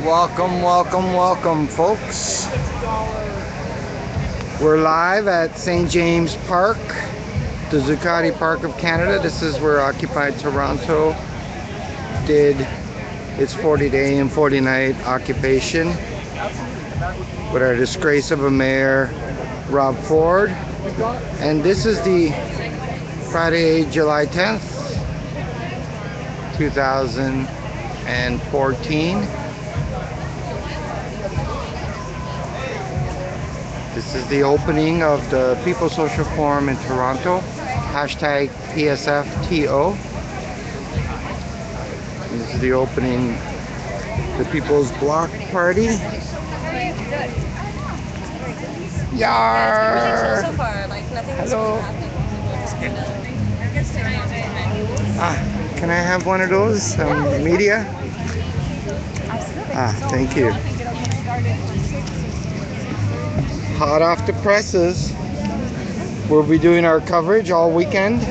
Welcome, welcome, welcome, folks. We're live at St. James Park, the Zuccotti Park of Canada. This is where Occupy Toronto did its 40-day and 40-night occupation with our disgrace of a mayor, Rob Ford. And this is the Friday, July 10th, 2014. This is the opening of the People's Social Forum in Toronto, hashtag PSFTO. And this is the opening, the People's Bloc Party. Yar! So far, like nothing's Hello. happening. Can I have one of those? Media? Thank you. Hot off the presses. We'll be doing our coverage all weekend.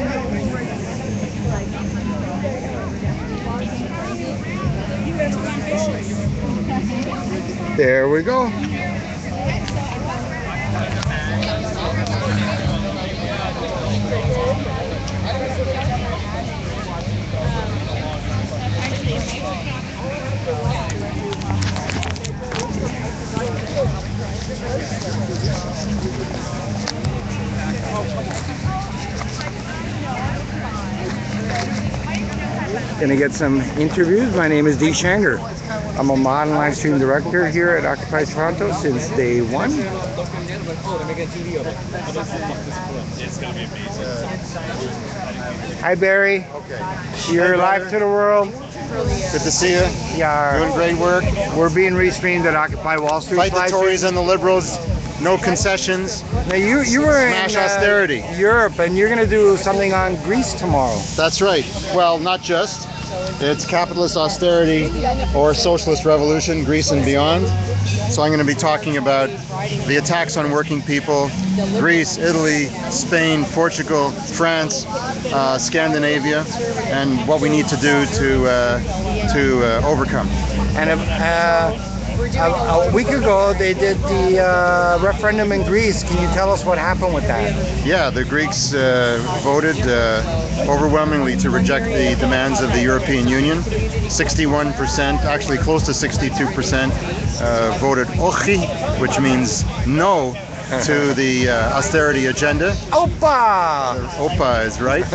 There we go. Gonna get some interviews. My name is D. Shanger. I'm a modern live stream director here at Occupy Toronto since day one. Hi Barry. You're live to the world. Good to see you. Yeah. Doing great work. We're being restreamed at Occupy Wall Street. Fight the Tories and the Liberals. No concessions. Now you were Smash in austerity. Europe, and you're gonna do something on Greece tomorrow. That's right. Well, not just. It's capitalist austerity or socialist revolution, Greece and beyond. So I'm going to be talking about the attacks on working people, Greece, Italy, Spain, Portugal, France, Scandinavia, and what we need to do to overcome. And a week ago they did the referendum in Greece. Can you tell us what happened with that? Yeah, the Greeks voted overwhelmingly to reject the demands of the European Union. 61%, actually close to 62%, voted ochi, which means no to the austerity agenda. Opa! Opa is right.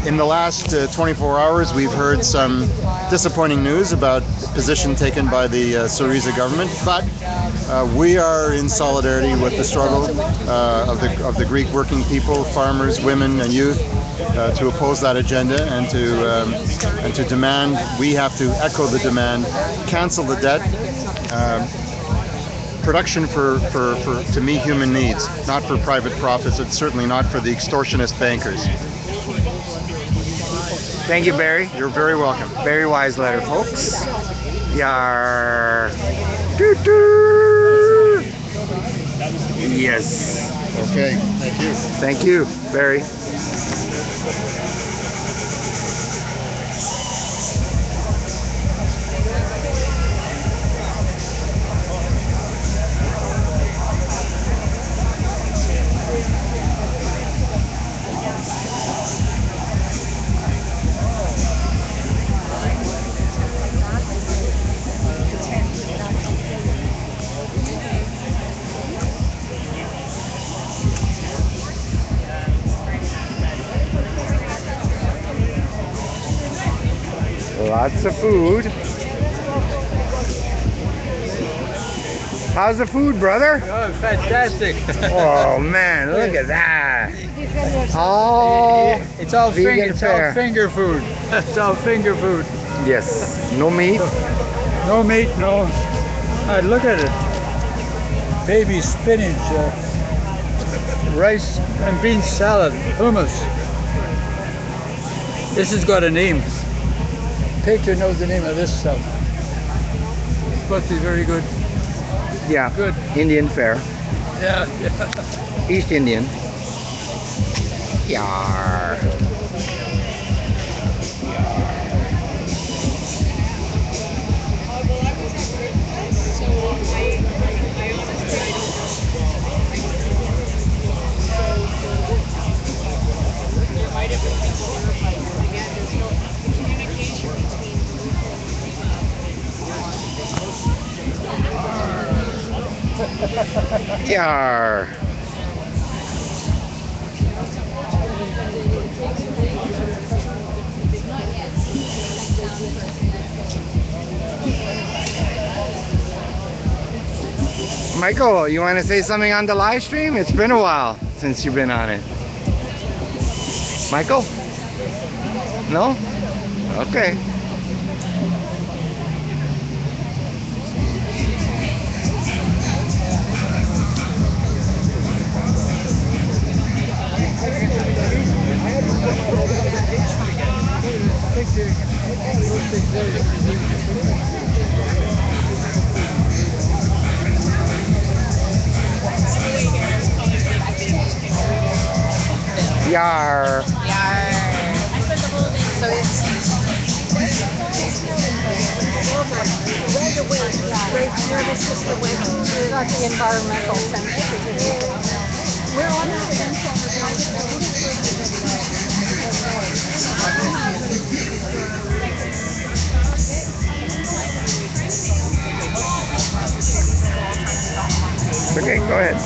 In the last 24 hours, we've heard some disappointing news about the position taken by the Syriza government, but we are in solidarity with the struggle of the Greek working people, farmers, women, and youth to oppose that agenda and to demand. We have to echo the demand, cancel the debt. Production to meet human needs, not for private profits. It's certainly not for the extortionist bankers. Thank you, Barry. You're very welcome. Very wise letter, folks. Yar. Doo-doo. Yes. Okay, thank you. Thank you, Barry. Lots of food. How's the food, brother? Oh, fantastic. Oh man, look at that. It's all vegan fare. finger food. It's all finger food. Yes. No meat. No meat, no. Look at it. Baby spinach, rice and bean salad, hummus. This has got a name. Picture knows the name of this stuff. It's supposed to be very good. Yeah. Good. Indian fare. Yeah. East Indian. Yar. Yar. Michael, you want to say something on the live stream? It's been a while since you've been on it. Michael? No? Okay. Yar. So it's nervous system went to like the environmental sensitivity. We're on Okay, go ahead.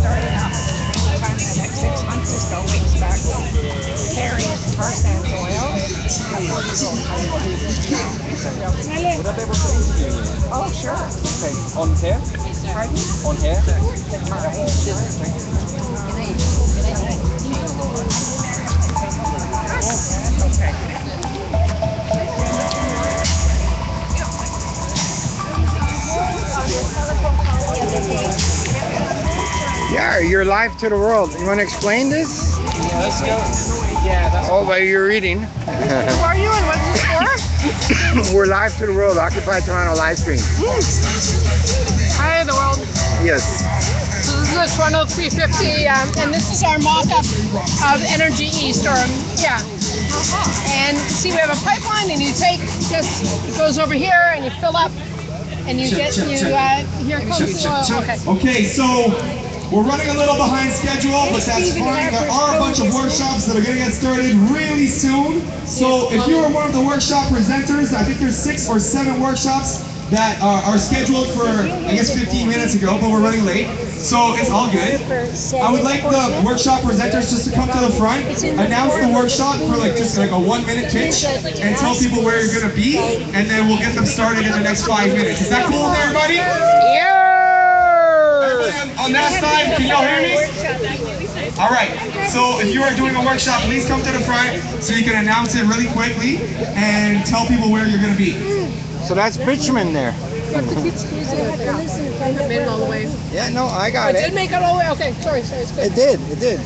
started out sometime in the next 6 months or so, weeks back, carrying tar sand oil. Oh, sure. Okay, on here? Pardon? On here? Yeah, you're live to the world. You want to explain this? Yeah, let's go. Yeah, that's Oh, while you're reading. Who are you and what's this for? We're live to the world, Occupy Toronto live stream. Hi, the world. Yes. So this is the Toronto 350, and this is our mock-up of Energy East, or yeah. And see, we have a pipeline, and you take just, it goes over here, and you fill up, and you get, here it comes. Okay. Okay, so we're running a little behind schedule, but that's fine. There are a bunch of workshops that are going to get started really soon. So if you are one of the workshop presenters, I think there's 6 or 7 workshops that are scheduled for, I guess, 15 minutes ago, but we're running late. So it's all good. I would like the workshop presenters just to come to the front, announce the workshop for just like a 1-minute pitch, and tell people where you're going to be, and then we'll get them started in the next 5 minutes. Is that cool with everybody? Yeah. On that side, can y'all hear me? All right, so if you are doing a workshop, please come to the front so you can announce it really quickly and tell people where you're going to be. So that's Bridgman there. Made it all the way. Yeah, no, I got It it. did make it all the way. Okay, sorry, it's good. It did.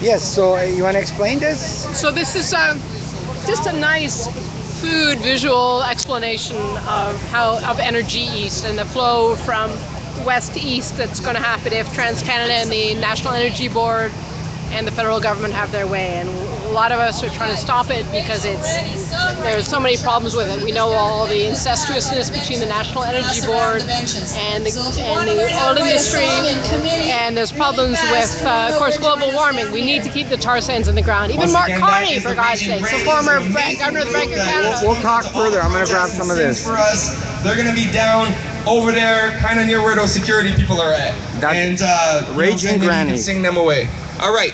Yes, so you want to explain this? So this is just a nice food visual explanation of Energy East and the flow from west to east that's going to happen if TransCanada and the National Energy Board and the federal government have their way. And a lot of us are trying to stop it because there's so many problems with it. We know all the incestuousness between the National Energy Board and the oil industry, and there's problems with, of course, global warming. We need to keep the tar sands in the ground. Even Mark Carney, for God's sake, the former governor of the Bank of Canada. We'll talk further. I'm going to grab some of this. For us, they're going to be down over there, kind of near where those security people are at. That's And Raging Granny. You can sing them away. All right.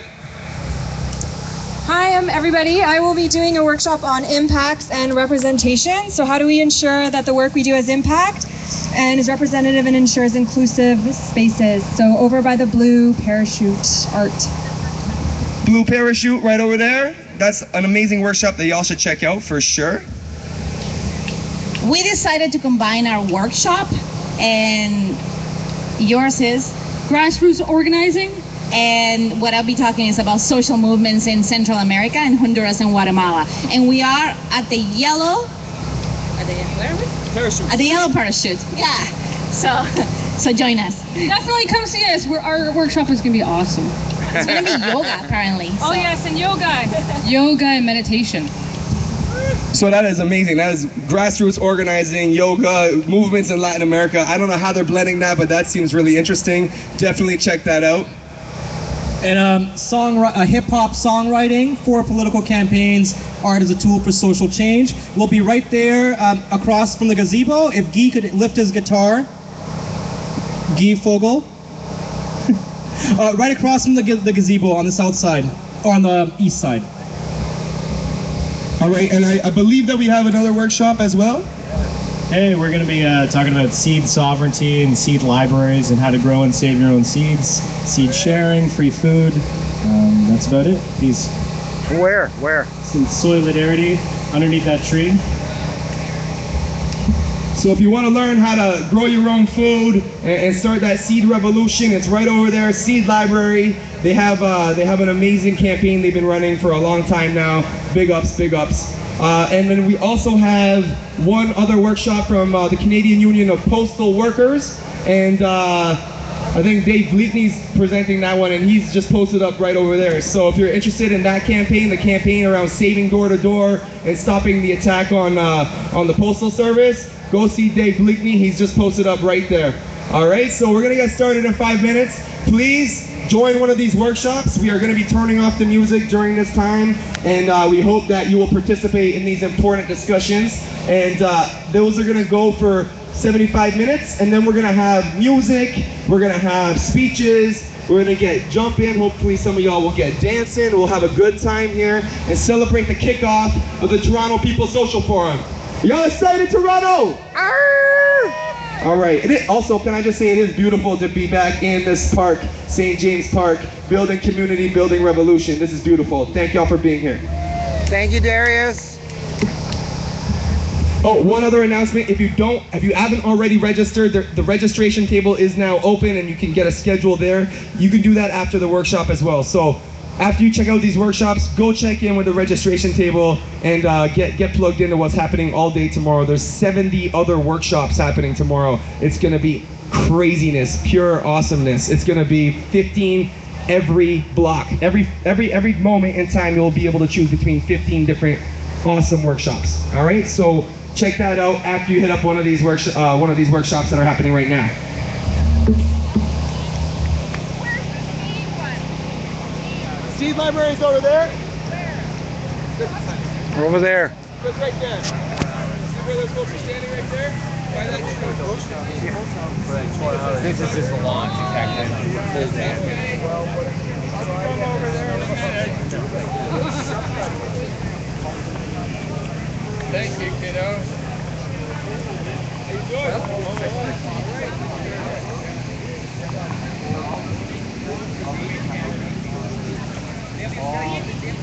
Hi, everybody. I will be doing a workshop on impacts and representation. So how do we ensure that the work we do has impact and is representative and ensures inclusive spaces? So over by the blue parachute art. Blue Parachute right over there. That's an amazing workshop that y'all should check out for sure. We decided to combine our workshop, and yours is Grassroots organizing. and what I'll be talking is about social movements in Central America, in Honduras and Guatemala. And we are at the yellow, Parachute. at the yellow parachute. Yeah. So join us. Definitely come see us. Our workshop is going to be awesome. It's gonna be yoga apparently. Oh yes, and yoga. Yoga and meditation. So that is amazing. That is grassroots organizing, yoga, movements in Latin America. I don't know how they're blending that, but that seems really interesting. Definitely check that out. And hip-hop songwriting for political campaigns, art as a tool for social change. We'll be right there across from the gazebo. If Guy could lift his guitar. Guy Fogel. Right across from the gazebo on the south side, or on the east side. All right, and I believe that we have another workshop as well. Hey, we're going to be talking about seed sovereignty and seed libraries and how to grow and save your own seeds, seed sharing, free food. That's about it. These. Where? Some solidarity underneath that tree. So if you want to learn how to grow your own food and start that seed revolution, it's right over there, Seed Library. They have an amazing campaign they've been running for a long time now. Big ups, big ups. And then we also have one other workshop from the Canadian Union of Postal Workers, and I think Dave Bleakney's presenting that one, and he's just posted up right over there. So if you're interested in that campaign, the campaign around saving door to door and stopping the attack on the Postal Service, go see Dave Bleakney. He's just posted up right there. All right, so we're gonna get started in 5 minutes. Please join one of these workshops. We are going to be turning off the music during this time, and we hope that you will participate in these important discussions. And those are going to go for 75 minutes, and then we're going to have music, we're going to have speeches, we're going to get jump in. Hopefully some of y'all will get dancing. We'll have a good time here and celebrate the kickoff of the Toronto People's Social Forum. Y'all excited, Toronto? All right. Also, can I just say it is beautiful to be back in this park, St. James Park, building community, building revolution. This is beautiful. Thank y'all for being here. Thank you, Darius. Oh, one other announcement. If you haven't already registered, the registration table is now open and you can get a schedule there. You can do that after the workshop as well. So after you check out these workshops, go check in with the registration table and get plugged into what's happening all day tomorrow. There's 70 other workshops happening tomorrow. It's going to be craziness, pure awesomeness. It's going to be 15 every block. Every moment in time, you'll be able to choose between 15 different awesome workshops. All right, so check that out after you hit up one of these workshops that are happening right now. Seed library's over there. Over there. It's right there. See where those folks are standing right there? This is just a launch, exactly. Come over there in a minute. Thank you, kiddo. How you doing?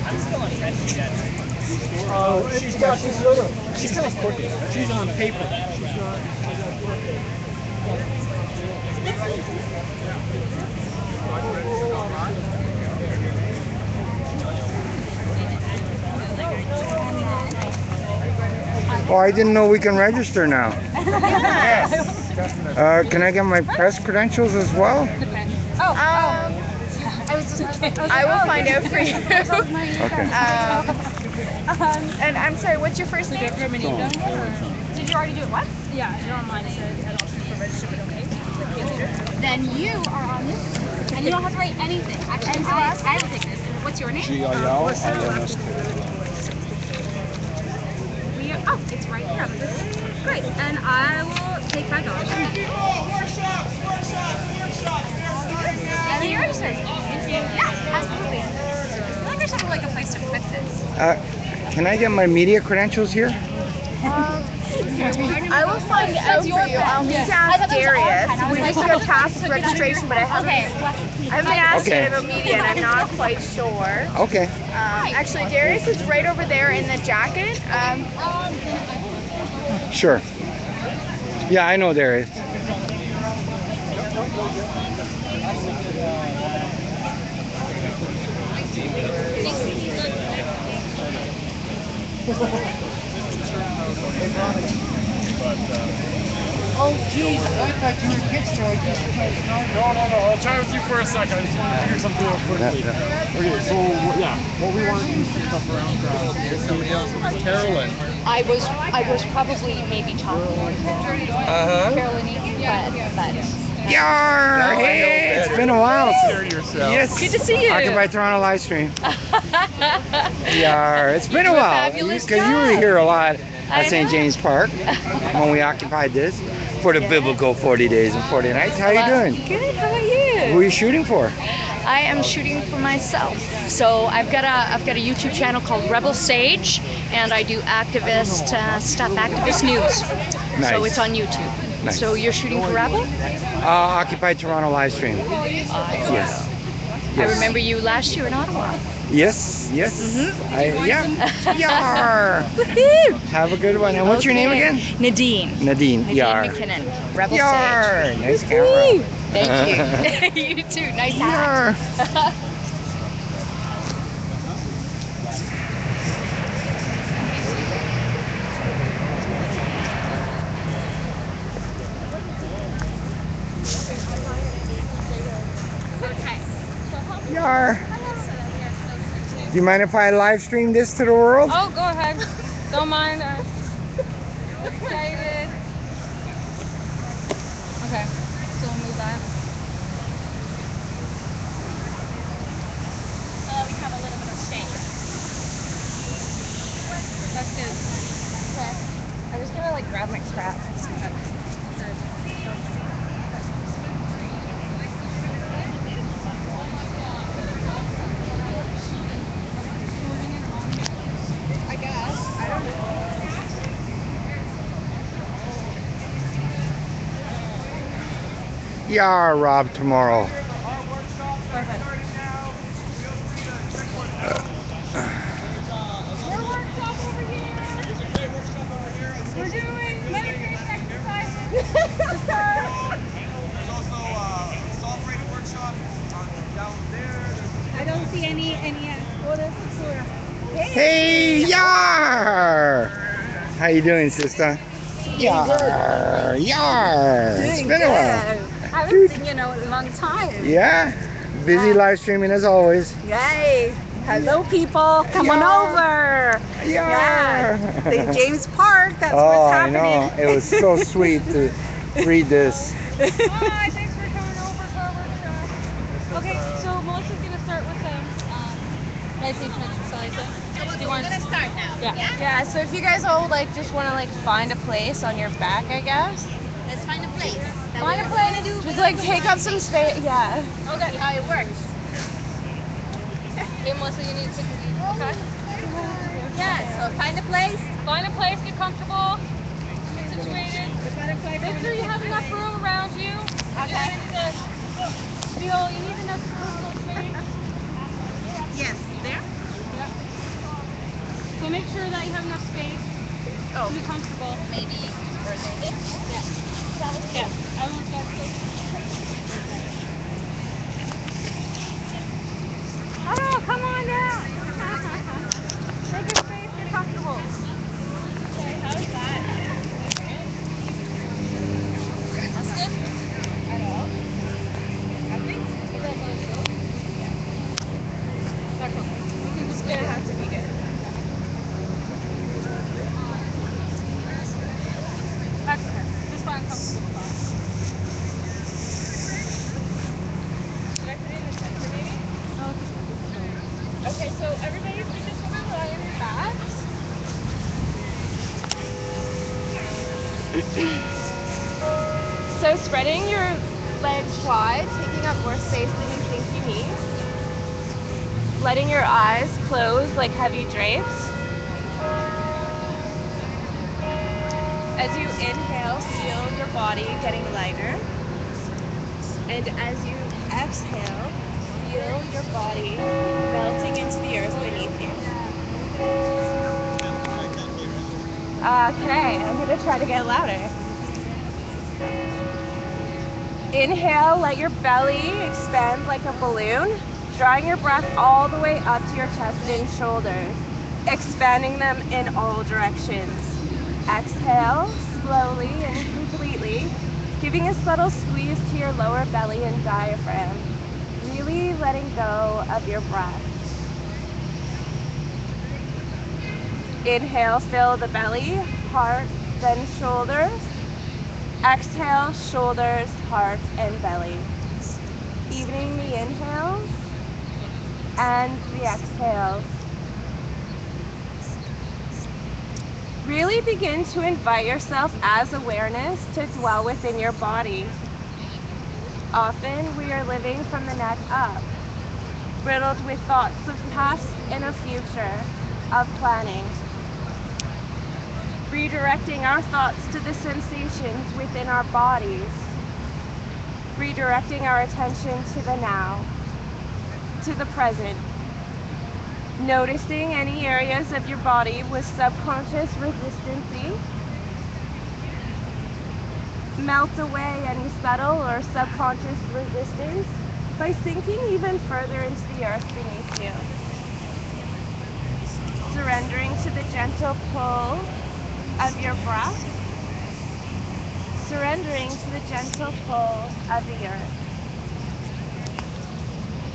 I'm still on test yet. She's kind of quirky. She's on paper. She's not. Oh, I didn't know we can register now. Can I get my press credentials as well? I will find out for you. Okay. And I'm sorry, what's your first name? Did you already do it once? Yeah, you're online. It said option for register with OK. Click here later. Then you are on this, and you don't have to write anything. Actually, I will take this. What's your name? GIL. Oh, it's right here. Great, and I will take $5 from you. And then you're registered. Yeah, absolutely. I feel like there's sort of like a place to put this. Can I get my media credentials here? I will find out for you. I'll need to ask Darius. We need to get past the registration, but I haven't been asked yet about media, and I'm not quite sure. Okay. Actually, Darius is right over there in the jacket. Sure. Yeah, I know Darius. Oh, jeez, I thought you were kids, so I just No, I'll chat with you for a second. I just want to figure something out quickly. Okay, so, yeah, what we want to do is some stuff around Carolyn. I was probably maybe talking Carolyn, but Yar! Hey, it's been a while. Yes. Good to see you. Occupy Toronto live stream. Yar! It's been a while. Because you were here a lot at St. James Park when we occupied this for the biblical 40 days and 40 nights. How you doing? Good. How about you? Who are you shooting for? I am shooting for myself. So I've got a YouTube channel called Rebel Sage, and I do activist stuff, activist news. Nice. So it's on YouTube. Nice. So you're shooting for Rebel? Occupy Toronto live stream. Yes. I remember you last year in Ottawa. Yes. Mm-hmm. Yar! Have a good one. And what's your name again? Nadine. Nadine. Yar. McKinnon. Rebel Yar! Sage. Nice camera. Thank you. You too. Nice hat. Yar! Do you mind if I live stream this to the world? Oh, go ahead. Don't mind. Excited. Okay, so we'll move that. We have a little bit of steak. That's good. Okay. I'm just gonna like grab my scraps. I guess. I don't know. Yar, Rob, tomorrow. We're doing meditation exercises. There's also self-rated workshop down there. I don't see any photos. Hey, Yar! How you doing, sister? Yar! It's been a while. I haven't seen you in a long time. Yeah? Busy live streaming as always. Yay! Hello, people. Come on over. Yeah. St. James Park. That's what's happening. I know. It was so sweet to read this. Hi, thanks for coming over for our workshop. Okay, so Melissa's gonna start with meditation exercise. Do you want to start now? Yeah. So if you guys all just want to find a place on your back, I guess. Let's find a place. Find a place. Just take up some space. Yeah. Okay. See how it works. Okay, Melissa, you need to take a lead. Okay. Yeah. So find a place. Find a place. Get comfortable. Get situated. Make sure you have enough room around you. Okay. You need enough personal space. Yes. There. Yep. So make sure that you have enough space to be comfortable. Maybe. Yeah. Everyone's got space. Oh, come on down. Take your space. Get comfortable. Okay, how's that? That's good. At all? I think. Is that going to go? Yeah. That's okay. You can just get it. Have to be good. That's okay. Just find comfortable spot. Should I put it in the center maybe? Okay, so everybody just want to lie on your backs. So spreading your legs wide, taking up more space than you think you need. Letting your eyes close like heavy drapes. As you inhale, feel your body getting lighter. And as you exhale, feel your body melting into the earth beneath you. Okay, I'm gonna try to get louder. Inhale, let your belly expand like a balloon, drawing your breath all the way up to your chest and shoulders, expanding them in all directions. Exhale, slowly and completely, giving a subtle squeeze to your lower belly and diaphragm, really letting go of your breath. Inhale, fill the belly, heart, then shoulders. Exhale, shoulders, heart, and belly. Evening the inhales and the exhales. Really begin to invite yourself as awareness to dwell within your body. Often we are living from the neck up, riddled with thoughts of past and of future, of planning. Redirecting our thoughts to the sensations within our bodies. Redirecting our attention to the now, to the present. Noticing any areas of your body with subconscious resistance. Melt away any subtle or subconscious resistance by sinking even further into the earth beneath you. Surrendering to the gentle pull of your breath. Surrendering to the gentle pull of the earth.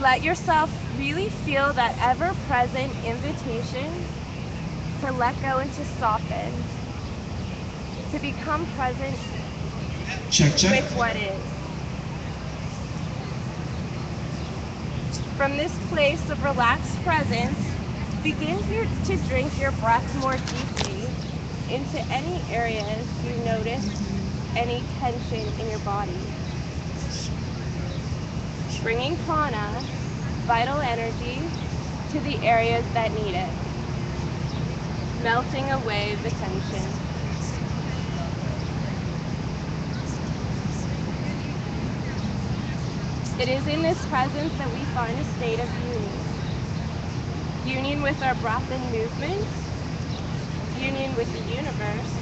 Let yourself really feel that ever-present invitation to let go and to soften, to become present with what is. From this place of relaxed presence, begin to drink your breath more deeply into any areas you notice any tension in your body. Bringing prana, vital energy, to the areas that need it. Melting away the tension. It is in this presence that we find a state of union. Union with our breath and movement, union with the universe,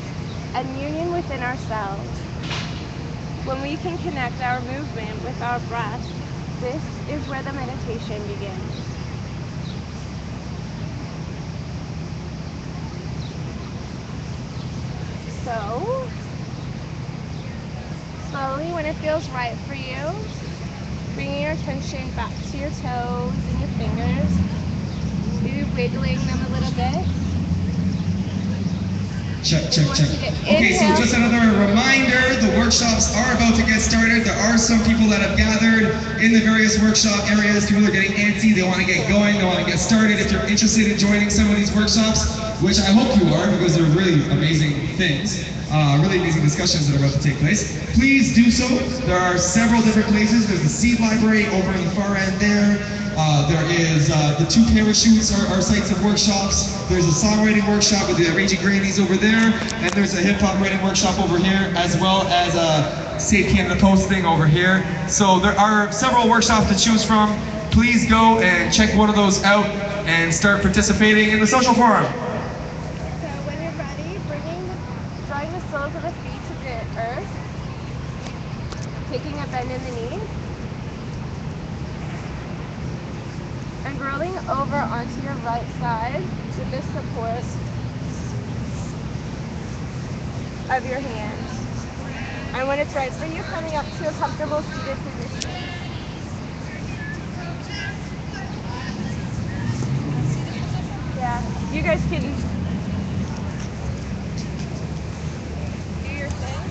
and union within ourselves. When we can connect our movement with our breath, this is where the meditation begins. So, slowly, when it feels right for you, bringing your attention back to your toes and your fingers, maybe wiggling them a little bit. Check. Okay, so just another reminder, the workshops are about to get started. There are some people that have gathered in the various workshop areas. People are getting antsy, they want to get going, they want to get started. If you're interested in joining some of these workshops, which I hope you are because they're really amazing things, really amazing discussions that are about to take place, please do so. There are several different places. There's the seed library over in the far end there. There is the 2 parachutes are sites of workshops. There's a songwriting workshop with the arranging grannies over there, and there's a hip hop writing workshop over here, as well as a Save Canada posting over here. So there are several workshops to choose from. Please go and check one of those out and start participating in the social forum. So when you're ready, drawing the soles of the feet to the earth, taking a bend in the knees, and rolling over onto your right side with the support of your hands. And when it's right for you, coming up to a comfortable seated position. Yeah, you guys can do your thing.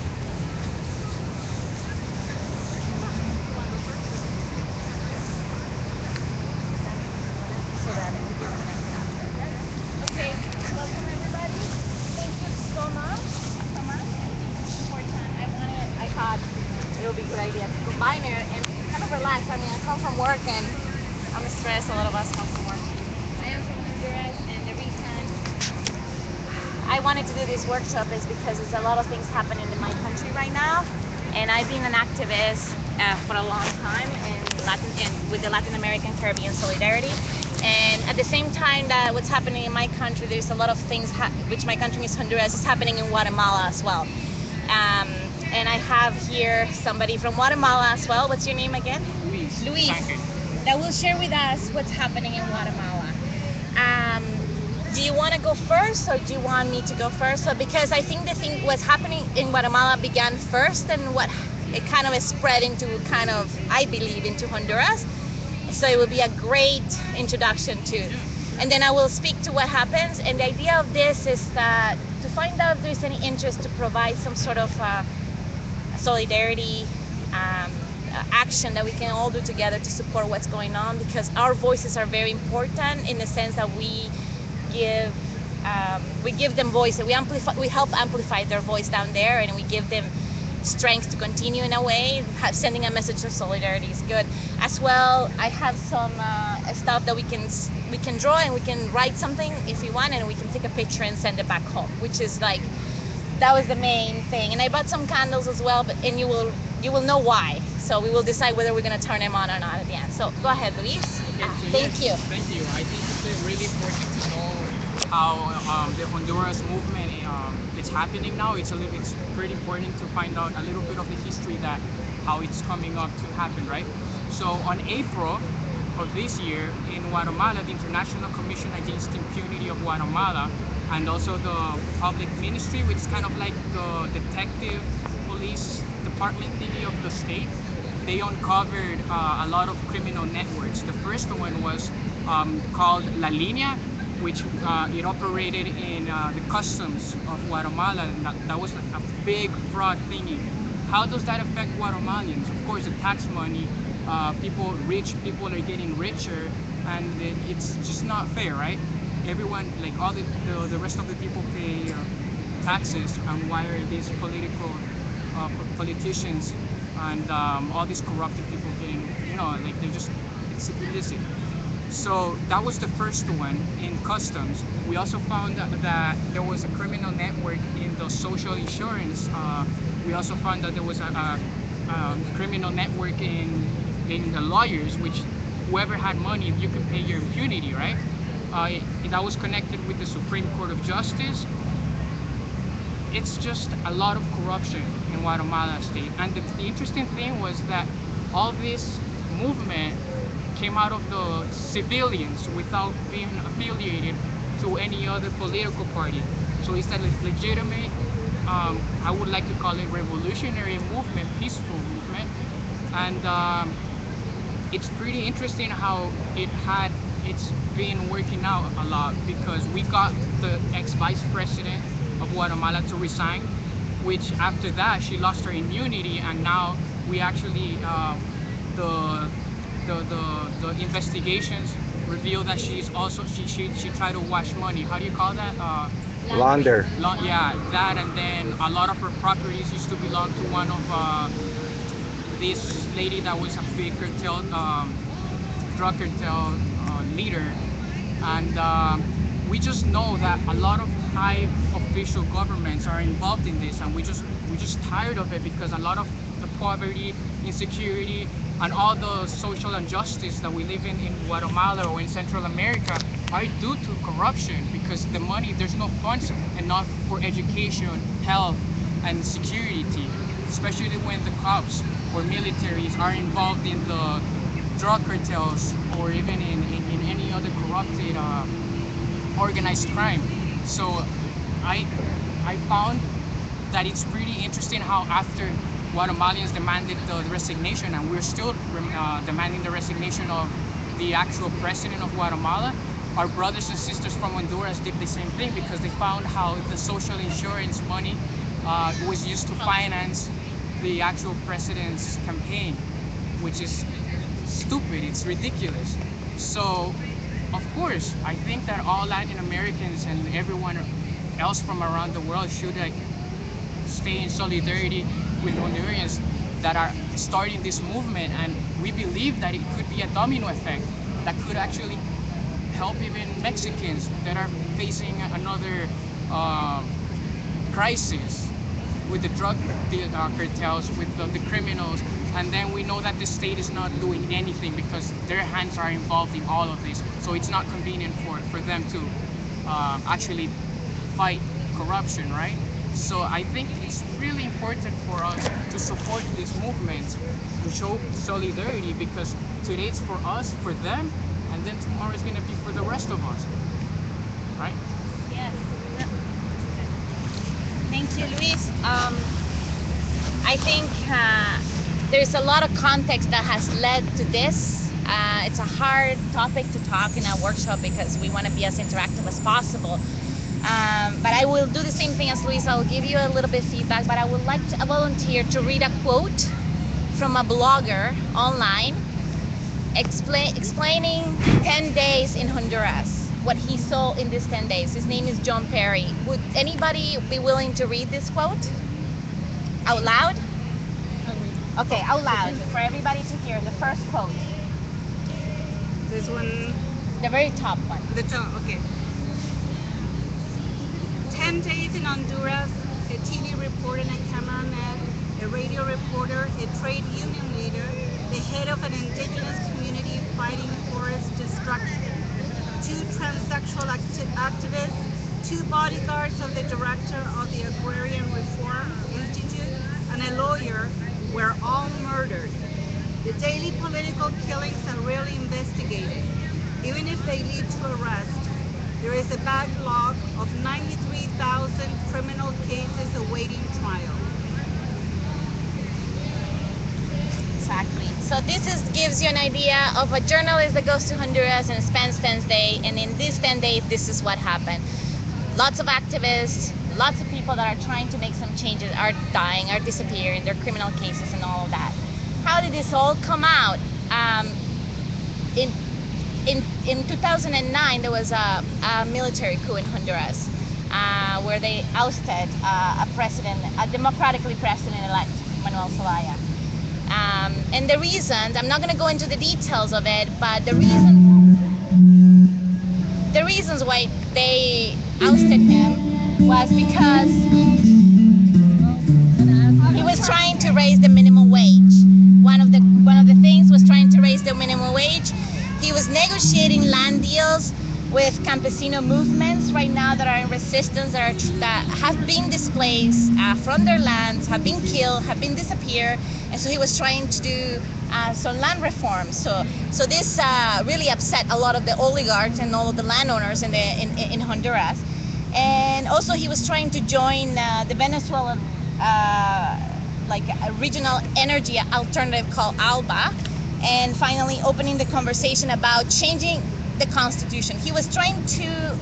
Okay, welcome everybody. Thank you so much. I thought it would be a good idea to combine it and kind of relax. I mean, I come from work and I'm stressed. A lot of us come from work. I am from Honduras, and the reason I wanted to do this workshop is because there's a lot of things happening in my country right now, and I've been an activist for a long time with the Latin American Caribbean Solidarity. And at the same time that what's happening in my country, there's a lot of things, which my country is Honduras, is happening in Guatemala as well. And I have here somebody from Guatemala as well. What's your name again? Luis. That will share with us what's happening in Guatemala. Do you want to go first, or do you want me to go first? So, because I think what's happening in Guatemala began first, and what it kind of is spread into I believe, into Honduras. So it will be a great introduction too. And then I will speak to what happens. And the idea of this is that to find out if there's any interest to provide some sort of solidarity action that we can all do together to support what's going on, because our voices are very important in the sense that we give them voice, we help amplify their voice down there, and we give them strength to continue in a way. Sending a message of solidarity is good as well. I have some stuff that we can draw, and we can write something if you want, and we can take a picture and send it back home, which is like, that was the main thing. And I bought some candles as well, and you will know why. So we will decide whether we're going to turn them on or not at the end. So go ahead, Luis. Thank you. Thank you. I think it's really important to know how the Honduras movement is happening now. It's pretty important to find out a little bit of the history, that how it's coming up to happen, right? So on April of this year in Guatemala, the International Commission Against Impunity of Guatemala, and also the public ministry, which is kind of like the detective police department thingy of the state, they uncovered a lot of criminal networks. The first one was called La Línea, which it operated in the customs of Guatemala, and that was a big fraud thingy. How does that affect Guatemalans? Of course, the tax money, rich people are getting richer, and it's just not fair, right? Everyone, like all the rest of the people pay taxes, and why are these politicians and all these corrupted people getting, like it's illicit. So that was the first one in customs. We also found that there was a criminal network in the social insurance. We also found that there was a criminal network in the lawyers, which whoever had money, you could pay your impunity, right? That was connected with the Supreme Court of Justice. It's just a lot of corruption in Guatemala state. And the interesting thing was that all this movement came out of the civilians without being affiliated to any other political party. So it's a legitimate, I would like to call it revolutionary movement, peaceful movement. And it's pretty interesting how it's been working out a lot, because we got the ex-vice president of Guatemala to resign, which after that she lost her immunity, and now we actually the investigations reveal that she's also she tried to wash money. How do you call that? Launder. Yeah, that, and then a lot of her properties used to belong to one of this lady that was a big cartel, drug cartel leader, and we just know that a lot of high official governments are involved in this, and we're just tired of it, because a lot of the poverty, insecurity, and all the social injustice that we live in Guatemala or in Central America are due to corruption, because the money, there's no funds enough for education, health, and security, especially when the cops or militaries are involved in the drug cartels or even in any other corrupted organized crime. So I found that it's pretty interesting how after Guatemalans demanded the resignation, and we're still demanding the resignation of the actual president of Guatemala, our brothers and sisters from Honduras did the same thing, because they found how the social insurance money was used to finance the actual president's campaign, which is stupid, it's ridiculous. So of course, I think that all Latin Americans and everyone else from around the world should stay in solidarity with Hondurans that are starting this movement, and we believe that it could be a domino effect that could actually help even Mexicans that are facing another crisis with the drug cartels, with the criminals. And then we know that the state is not doing anything because their hands are involved in all of this. So it's not convenient for them to actually fight corruption, right? So I think it's really important for us to support this movement and show solidarity, because today it's for us, for them, and then tomorrow is going to be for the rest of us, right? Yes. Thank you, Luis. I think there's a lot of context that has led to this. It's a hard topic to talk in a workshop because we want to be as interactive as possible. But I will do the same thing as Luis. I'll give you a little bit of feedback, but I would like to volunteer to read a quote from a blogger online explaining 10 days in Honduras, what he saw in these 10 days. His name is John Perry. Would anybody be willing to read this quote out loud? Okay, out loud for everybody to hear. The first quote. This one? The very top one. The top, okay. 10 days in Honduras, a TV reporter and a cameraman, a radio reporter, a trade union leader, the head of an indigenous community fighting forest destruction, 2 transsexual activists, 2 bodyguards of the director of the Agrarian Reform Institute, and a lawyer were all murdered. The daily political killings are rarely investigated. Even if they lead to arrest, there is a backlog of 93,000 criminal cases awaiting trial. Exactly. So this gives you an idea of a journalist that goes to Honduras and spends 10 days, and in these 10 days, this is what happened. Lots of activists, lots of people that are trying to make some changes are dying, are disappearing, their criminal cases and all of that. How did this all come out? In 2009, there was a military coup in Honduras where they ousted a democratically president-elect, Manuel Zelaya. And the reasons, I'm not going to go into the details of it, but the reasons why they ousted him was because he was trying to raise the minimum wage. One of the things was trying to raise the minimum wage. He was negotiating land deals with campesino movements right now that are in resistance, that have been displaced from their lands, have been killed, have been disappeared, and so he was trying to do some land reforms. So this really upset a lot of the oligarchs and all of the landowners in Honduras. And also he was trying to join the Venezuelan like a regional energy alternative called ALBA, and finally opening the conversation about changing the constitution. He was trying to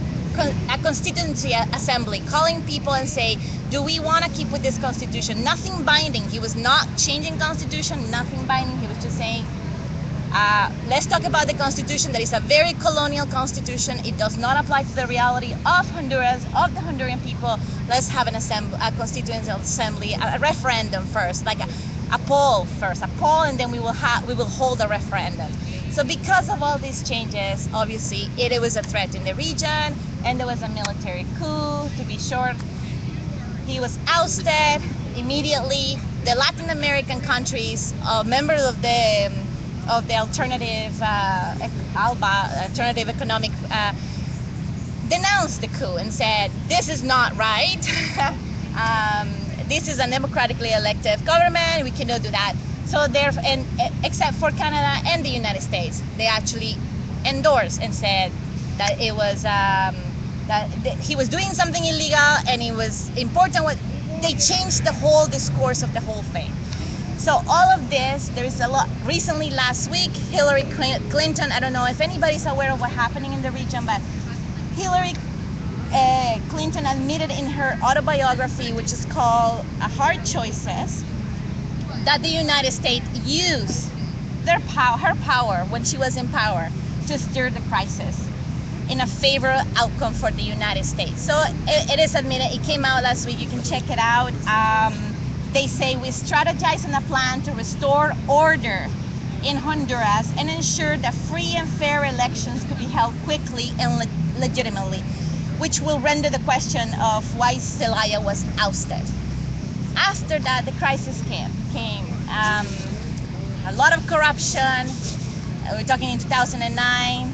a constituency assembly, calling people and say, do we want to keep with this constitution? Nothing binding. He was not changing constitution, nothing binding. He was just saying, let's talk about the constitution. That is a very colonial constitution. It does not apply to the reality of Honduras, of the Honduran people. Let's have a constituent assembly, a referendum first, like a poll first, and then we will hold a referendum. So because of all these changes, obviously it was a threat in the region, and there was a military coup, to be short. He was ousted immediately. The Latin American countries, members of the alternative ALBA, alternative economic, denounced the coup and said, this is not right. This is a democratically elected government. We cannot do that. So except for Canada and the United States, they actually endorsed and said that it was that he was doing something illegal, and it was important. They changed the whole discourse of the whole thing. So all of this, there is a lot. Recently, last week, Hillary Clinton. I don't know if anybody's aware of what's happening in the region, but Hillary Clinton admitted in her autobiography, which is called Hard Choices, that the United States used her power when she was in power to steer the crisis in a favorable outcome for the United States. So it is admitted. It came out last week. You can check it out. They say we strategized on a plan to restore order in Honduras and ensure that free and fair elections could be held quickly and legitimately, which will render the question of why Zelaya was ousted. After that, the crisis came. A lot of corruption. We're talking in 2009.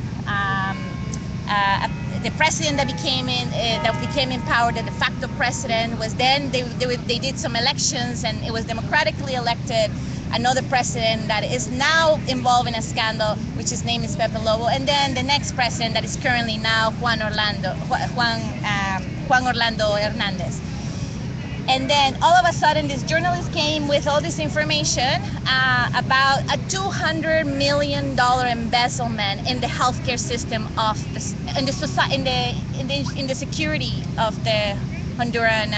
The president that became in power, the de facto president, was then they did some elections, and it was democratically elected another president that is now involved in a scandal, which his name is Pepe Lobo, and then the next president that is currently now Juan Orlando Hernandez. And then all of a sudden, this journalist came with all this information about a $200 million embezzlement in the healthcare system of in the security of the Honduran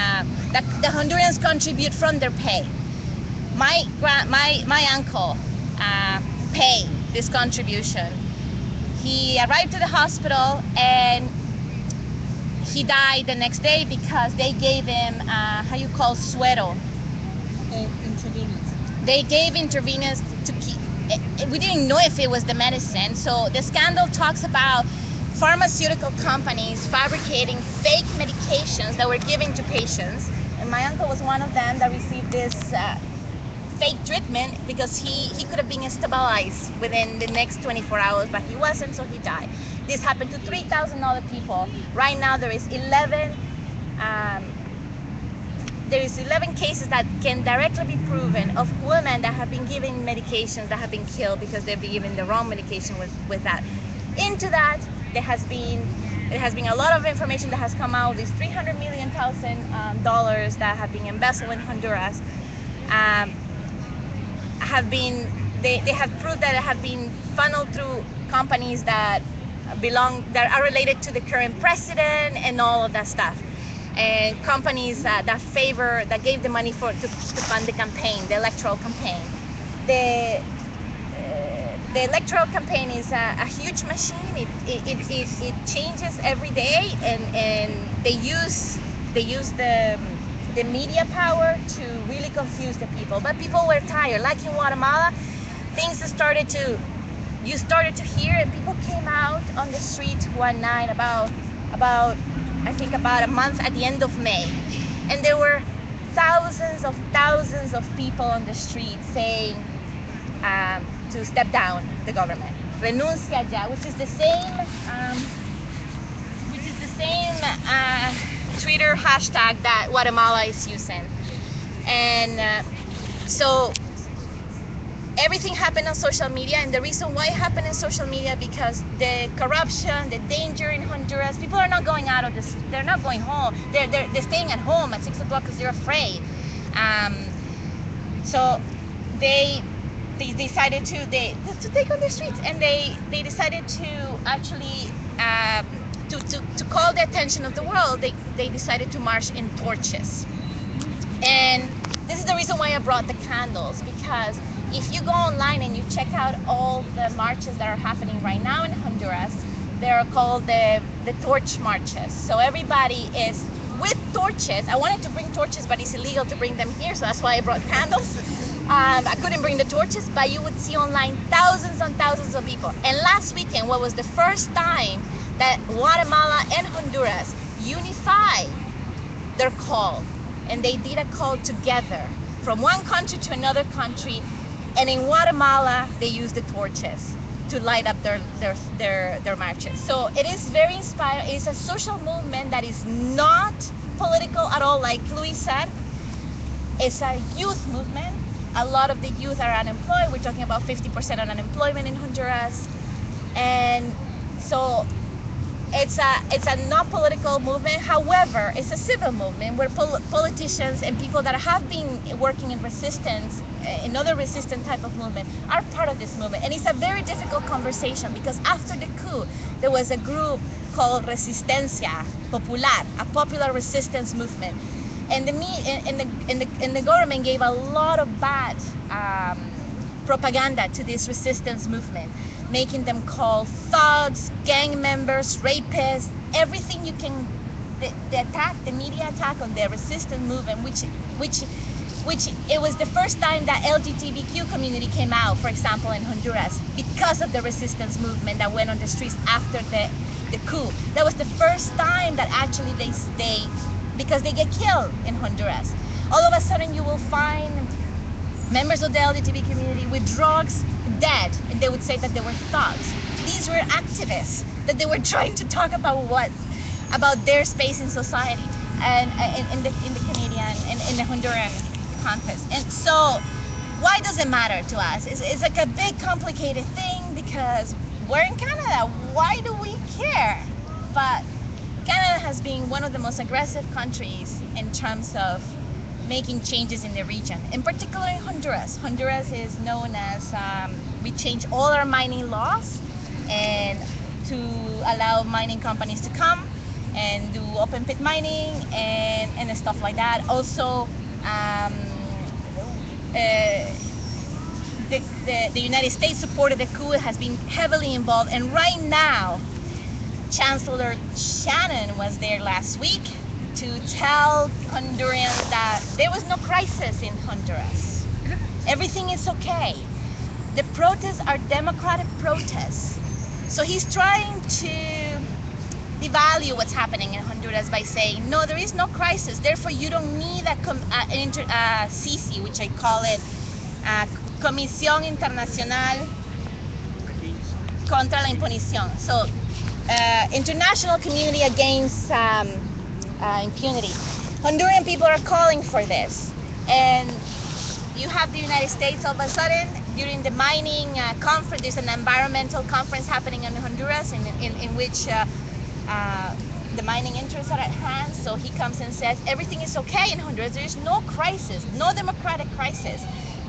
that the Hondurans contribute from their pay. My uncle paid this contribution. He arrived to the hospital and he died the next day because they gave him how you call suero. Intravenous. They gave intravenous to keep. We didn't know if it was the medicine. So the scandal talks about pharmaceutical companies fabricating fake medications that were given to patients. And my uncle was one of them that received this fake treatment because he could have been stabilized within the next 24 hours, but he wasn't, so he died. This happened to 3,000 other people. Right now there is 11 cases that can directly be proven of women that have been given medications that have been killed because they've been given the wrong medication with that. Into that, there has been a lot of information that has come out. These $300 million that have been embezzled in Honduras they have proved that it have been funneled through companies that are related to the current president and all of that stuff, and companies that gave the money to fund the campaign, the electoral campaign. The electoral campaign is a huge machine. It changes every day, and they use the media power to really confuse the people. But people were tired. Like in Guatemala, you started to hear, and people came out on the street one night about a month at the end of May, and there were thousands of people on the street saying to step down the government, renuncia ya, which is the same Twitter hashtag that Guatemala is using. And so everything happened on social media, and the reason why it happened in social media because the corruption, the danger in Honduras, people are not going out of this. They're not going home. They're staying at home at 6 o'clock because they're afraid. So they decided to take on the streets, and they decided to actually to call the attention of the world. They decided to march in torches, and this is the reason why I brought the candles, because if you go online and you check out all the marches that are happening right now in Honduras, they are called the torch marches. So everybody is with torches. I wanted to bring torches, but it's illegal to bring them here, so that's why I brought candles. I couldn't bring the torches, but you would see online thousands and thousands of people. And last weekend, what was the first time that Guatemala and Honduras unified their call, and they did a call together from one country to another country. And in Guatemala, they use the torches to light up their marches. So it is very inspiring. It's a social movement that is not political at all, like Luis said. It's a youth movement. A lot of the youth are unemployed. We're talking about 50% of unemployment in Honduras. And so it's a non-political movement. However, it's a civil movement where politicians and people that have been working in resistance, another resistant type of movement, are part of this movement. And it's a very difficult conversation because after the coup, there was a group called Resistencia Popular, a popular resistance movement. And the government gave a lot of bad propaganda to this resistance movement, making them call thugs, gang members, rapists, everything you can. The media attack on the resistance movement, which it was the first time that LGBTQ community came out, for example, in Honduras, because of the resistance movement that went on the streets after the coup. That was the first time that actually because they get killed in Honduras. All of a sudden you will find members of the LGBT community with drugs, dead, and they would say that they were thugs. These were activists that they were trying to talk about about their space in society and in the Canadian and in the Honduran context. And so why does it matter to us? It's like a big complicated thing because we're in Canada. Why do we care? But Canada has been one of the most aggressive countries in terms of making changes in the region, in particular in Honduras. Honduras is known as, we changed all our mining laws and to allow mining companies to come and do open pit mining and stuff like that. Also, the United States supported the coup, has been heavily involved, and right now, Chancellor Shannon was there last week to tell Hondurans that there was no crisis in Honduras. Everything is okay. The protests are democratic protests. So he's trying to devalue what's happening in Honduras by saying, no, there is no crisis, therefore you don't need a CICI, which I call it, Comisión Internacional contra la Imposición. So, international community against impunity. Honduran people are calling for this. And you have the United States all of a sudden, during the mining conference, there's an environmental conference happening in Honduras in which the mining interests are at hand. So he comes and says, everything is okay in Honduras. There is no crisis, no democratic crisis.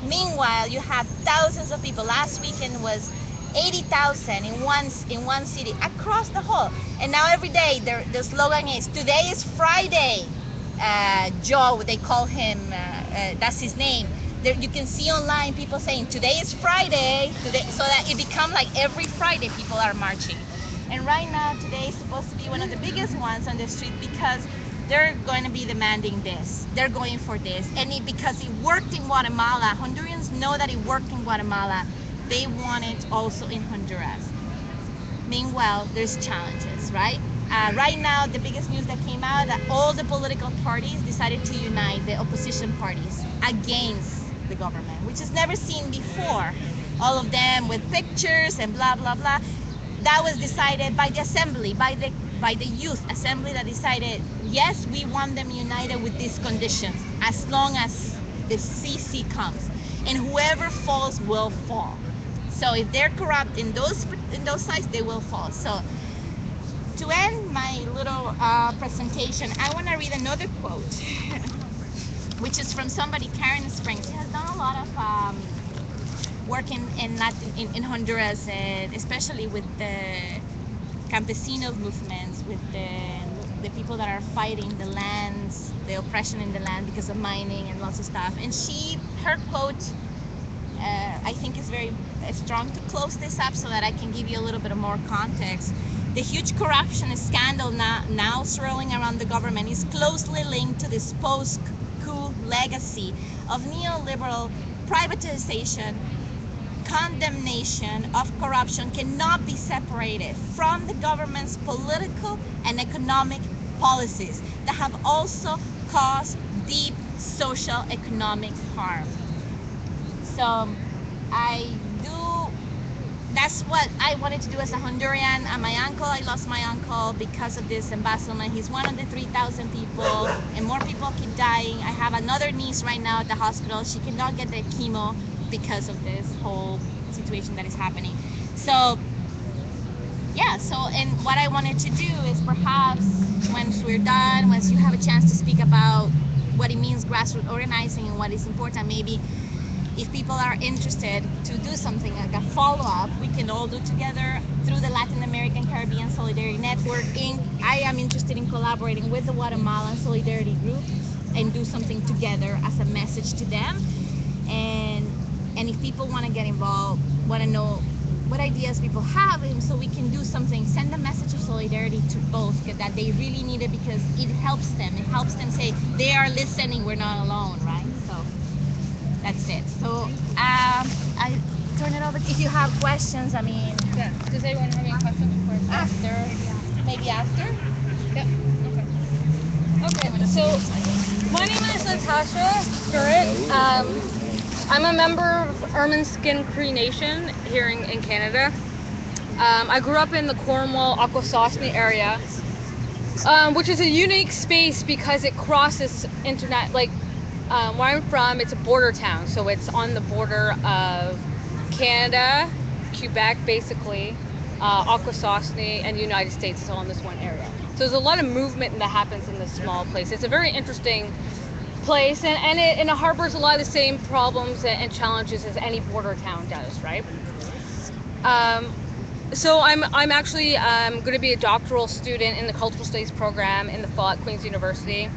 Meanwhile, you have thousands of people. Last weekend was 80,000 in one city across the whole. And now every day the slogan is, today is Friday. Joe, they call him, that's his name. There, you can see online people saying, today is Friday, today, so that it becomes like every Friday people are marching. And right now, today is supposed to be one of the biggest ones on the street because they're going to be demanding this. They're going for this. And because it worked in Guatemala, Hondurans know that it worked in Guatemala. They want it also in Honduras. Meanwhile, there's challenges, right? Right now, the biggest news that came out that all the political parties decided to unite, the opposition parties, against the government, which is never seen before. All of them with pictures and blah, blah, blah. That was decided by the assembly, by the youth assembly that decided, yes, we want them united with these conditions, as long as the CC comes. And whoever falls will fall. So if they're corrupt in those sides, they will fall. So to end my little presentation, I want to read another quote, which is from somebody, Karen Springs. She has done a lot of work in Honduras, and especially with the campesinos movements, with the people that are fighting the lands, the oppression in the land because of mining and lots of stuff. And her quote, I think is very strong to close this up so that I can give you a little bit of more context. The huge corruption scandal now swirling around the government is closely linked to this post-coup legacy of neoliberal privatization. Condemnation of corruption cannot be separated from the government's political and economic policies that have also caused deep social economic harm. So that's what I wanted to do as a Honduran. And my uncle, I lost my uncle because of this embezzlement. He's one of the 3,000 people, and more people keep dying. I have another niece right now at the hospital. She cannot get the chemo because of this whole situation that is happening. So yeah, and what I wanted to do is perhaps once we're done, once you have a chance to speak about what it means grassroots organizing and what is important, maybe if people are interested to do something like a follow-up, we can all do together through the Latin American Caribbean Solidarity Network. I am interested in collaborating with the Guatemalan Solidarity Group and do something together as a message to them. And if people want to get involved, want to know what ideas people have, and so we can do something, send a message of solidarity to both, that they really need it because it helps them. It helps them say, they are listening, we're not alone, right? So that's it. So I turn it over. If you have questions, I mean. Yeah. Does anyone have any questions before? After. Maybe after? Yep. Okay, so my name is Natasha Sturrett. I'm a member of Ermine Skin Cree Nation here in Canada. I grew up in the Cornwall, Akwesasne area, which is a unique space because it crosses internet. Like where I'm from, it's a border town, so it's on the border of Canada, Quebec, basically, Akwesasne, and the United States is all in this one area. So there's a lot of movement that happens in this small place. It's a very interesting place, and it harbors a lot of the same problems and challenges as any border town does, right? So I'm actually going to be a doctoral student in the cultural studies program in the fall at Queen's University.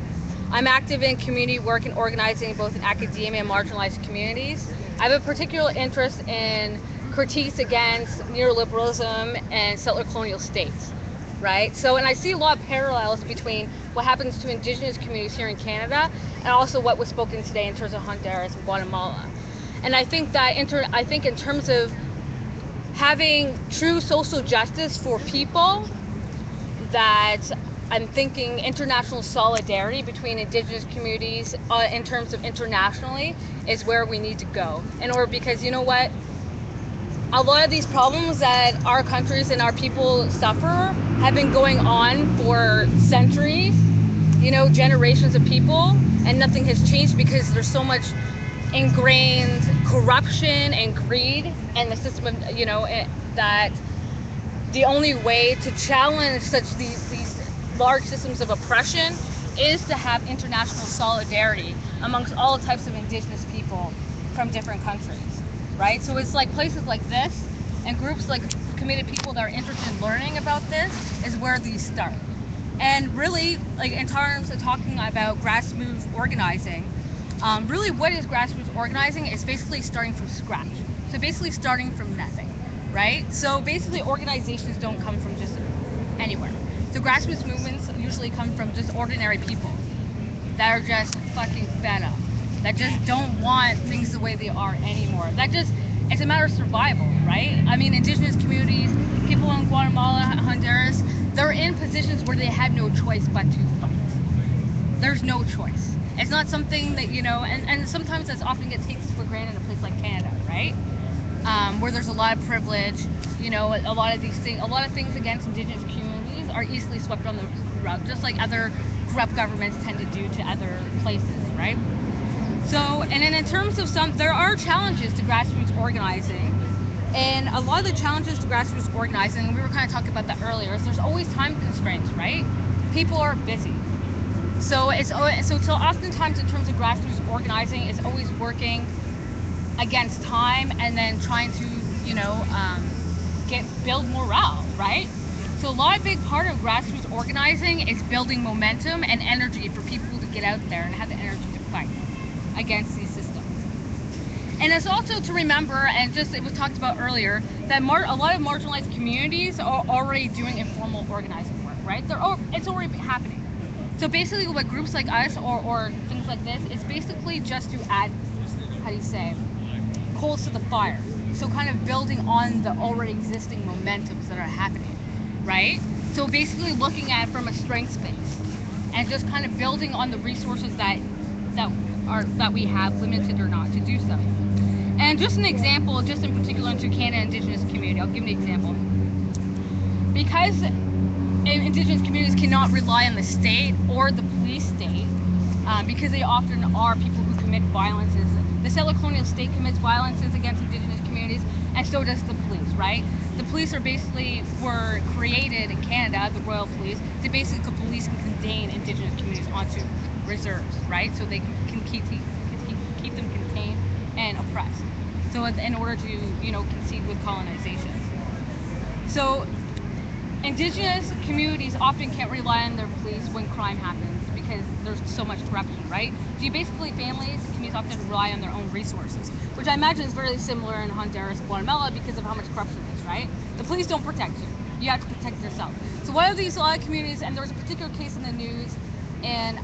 I'm active in community work and organizing both in academia and marginalized communities. I have a particular interest in critiques against neoliberalism and settler colonial states, right? So, and I see a lot of parallels between what happens to indigenous communities here in Canada and also what was spoken today in terms of Honduras and Guatemala. And I think that in terms of having true social justice for people, that I'm thinking international solidarity between indigenous communities in terms of internationally is where we need to go. Because you know what? A lot of these problems that our countries and our people suffer have been going on for centuries, generations of people, and nothing has changed because there's so much ingrained corruption and greed and the system of, that the only way to challenge these large systems of oppression is to have international solidarity amongst all types of indigenous people from different countries, right? So it's like places like this and groups like committed people that are interested in learning about this is where these start. And really, like in terms of talking about grassroots organizing, really what is grassroots organizing is basically starting from scratch. So basically starting from nothing, right? So basically organizations don't come from just anywhere. So grassroots movements usually come from just ordinary people that are just fucking fed up, that just don't want things the way they are anymore. It's a matter of survival, right? I mean, indigenous communities, people in Guatemala, Honduras, they're in positions where they had no choice but to fight. There's no choice. It's not something that, and sometimes that's often gets taken for granted in a place like Canada, right? Where there's a lot of privilege, a lot of things against indigenous communities are easily swept on the rug, just like other corrupt governments tend to do to other places, right? So, and then in terms of there are challenges to grassroots organizing, and a lot of the challenges to grassroots organizing, and we were kind of talking about that earlier, is there's always time constraints, right? People are busy. So oftentimes in terms of grassroots organizing, it's always working against time and then trying to, build morale, right? So a big part of grassroots organizing is building momentum and energy for people to get out there and have the energy to fight against these systems. And it's also to remember, and it was talked about earlier, that a lot of marginalized communities are already doing informal organizing work, right? It's already happening. So basically what groups like us or things like this is basically just to add, coals to the fire. So kind of building on the already existing momentums that are happening, right? So basically looking at it from a strengths base and just kind of building on the resources that we have, limited or not, to do so. And just an example, just in particular into Canada Indigenous community, I'll give an example. Because Indigenous communities cannot rely on the state or the police state, because they often are people who commit violences. The settler colonial state commits violences against Indigenous communities, and so does the police, right? The police were created in Canada, the Royal Police, to basically police and contain Indigenous communities onto reserves, right? So they can keep them contained and oppressed. So in order to, concede with colonization. So Indigenous communities often can't rely on their police when crime happens because there's so much corruption, right? So basically families and communities often rely on their own resources, which I imagine is very similar in Honduras, Guatemala, because of how much corruption is, right? The police don't protect you. You have to protect yourself. So one of these a lot of communities, and there was a particular case in the news in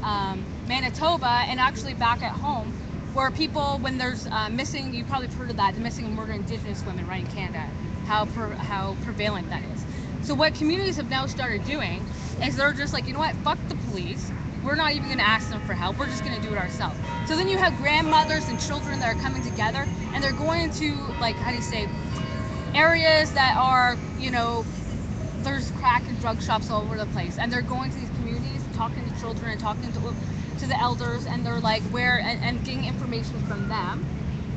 Manitoba, and actually back at home, where people, when there's missing, you probably heard of that, the missing and murdered Indigenous women, right, in Canada, how prevalent that is. So what communities have now started doing is they're just like, you know what, fuck the police. We're not even going to ask them for help. We're just going to do it ourselves. So then you have grandmothers and children that are coming together, and they're going into, areas that are, there's crack and drug shops all over the place. And they're going to these communities, talking to children and talking to the elders, and they're like, and getting information from them,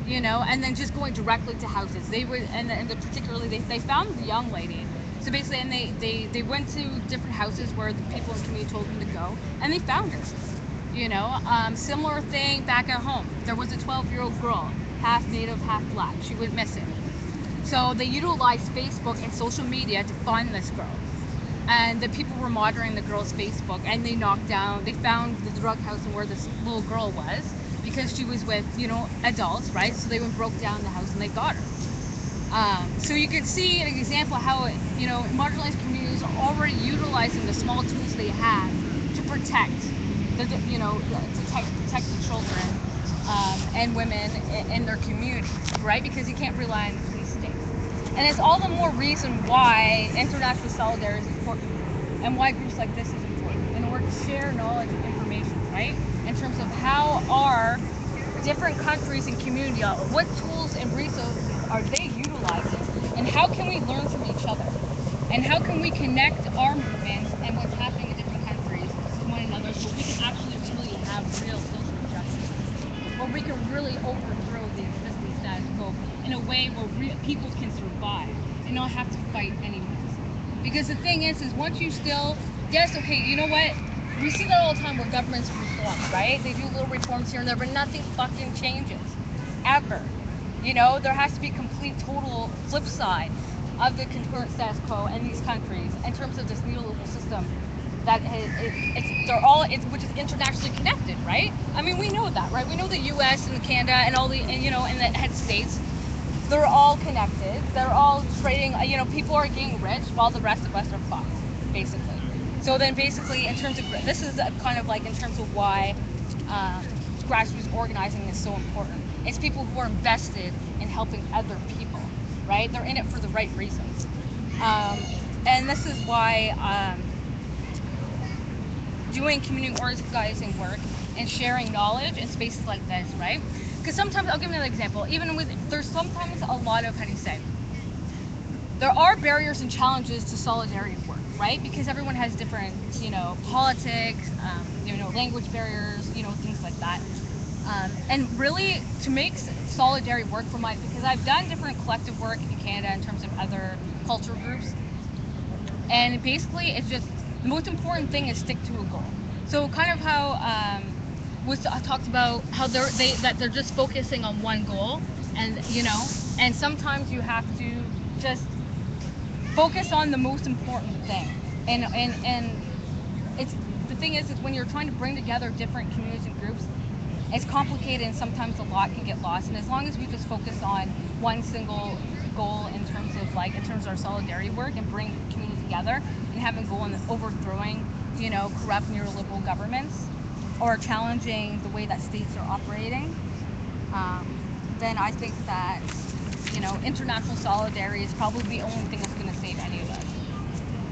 and then just going directly to houses. They would, and particularly, they found the young lady. So basically, and they went to different houses where the people in the community told them to go, and they found her. Similar thing back at home. There was a 12-year-old girl, half native, half black. She went missing. So they utilized Facebook and social media to find this girl. And the people were monitoring the girl's Facebook, and they found the drug house and where this little girl was, because she was with, adults, right? So they broke down the house and they got her. So you can see an example of how, marginalized communities are already utilizing the small tools they have to protect protect the children and women in their communities, right? Because you can't rely on the police state. And it's all the more reason why international solidarity is important, and why groups like this is important, in order to share knowledge and information, right? In terms of how are different countries and communities, what tools and resources are they utilizing, and how can we learn from each other, and how can we connect our movements and what's happening in different countries to one another, so we can actually really have real social justice, where we can really overthrow the existing status quo in a way where people can survive and not have to fight anymore. Because the thing is once you okay, you know what? We see that all the time where governments reform, right? They do little reforms here and there, but nothing fucking changes, ever. There has to be a complete, total flip side of the current status quo in these countries in terms of this neoliberal system that which is internationally connected, right? I mean, we know that, right? We know the U.S. and Canada and all the, and the head states, they're all connected. They're all trading, people are getting rich while the rest of us are fucked, basically. So then basically, in terms of, this is kind of like in terms of why grassroots organizing is so important. It's people who are invested in helping other people, right? They're in it for the right reasons. And this is why doing community organizing work and sharing knowledge in spaces like this, right? Because sometimes, I'll give you another example, there's sometimes a lot of, there are barriers and challenges to solidarity work, right? Because everyone has different, politics, language barriers, things like that. And really, to make solidarity work because I've done different collective work in Canada in terms of other cultural groups, and basically it's just, the most important thing is stick to a goal. So kind of how I talked about how they're just focusing on one goal, and and sometimes you have to just focus on the most important thing. And it's the thing is when you're trying to bring together different communities and groups, it's complicated and sometimes a lot can get lost. And as long as we just focus on one single goal in terms of our solidarity work and bring communities together and having a goal in overthrowing, corrupt neoliberal governments or challenging the way that states are operating, then I think that, international solidarity is probably the only thing that's going to save any of us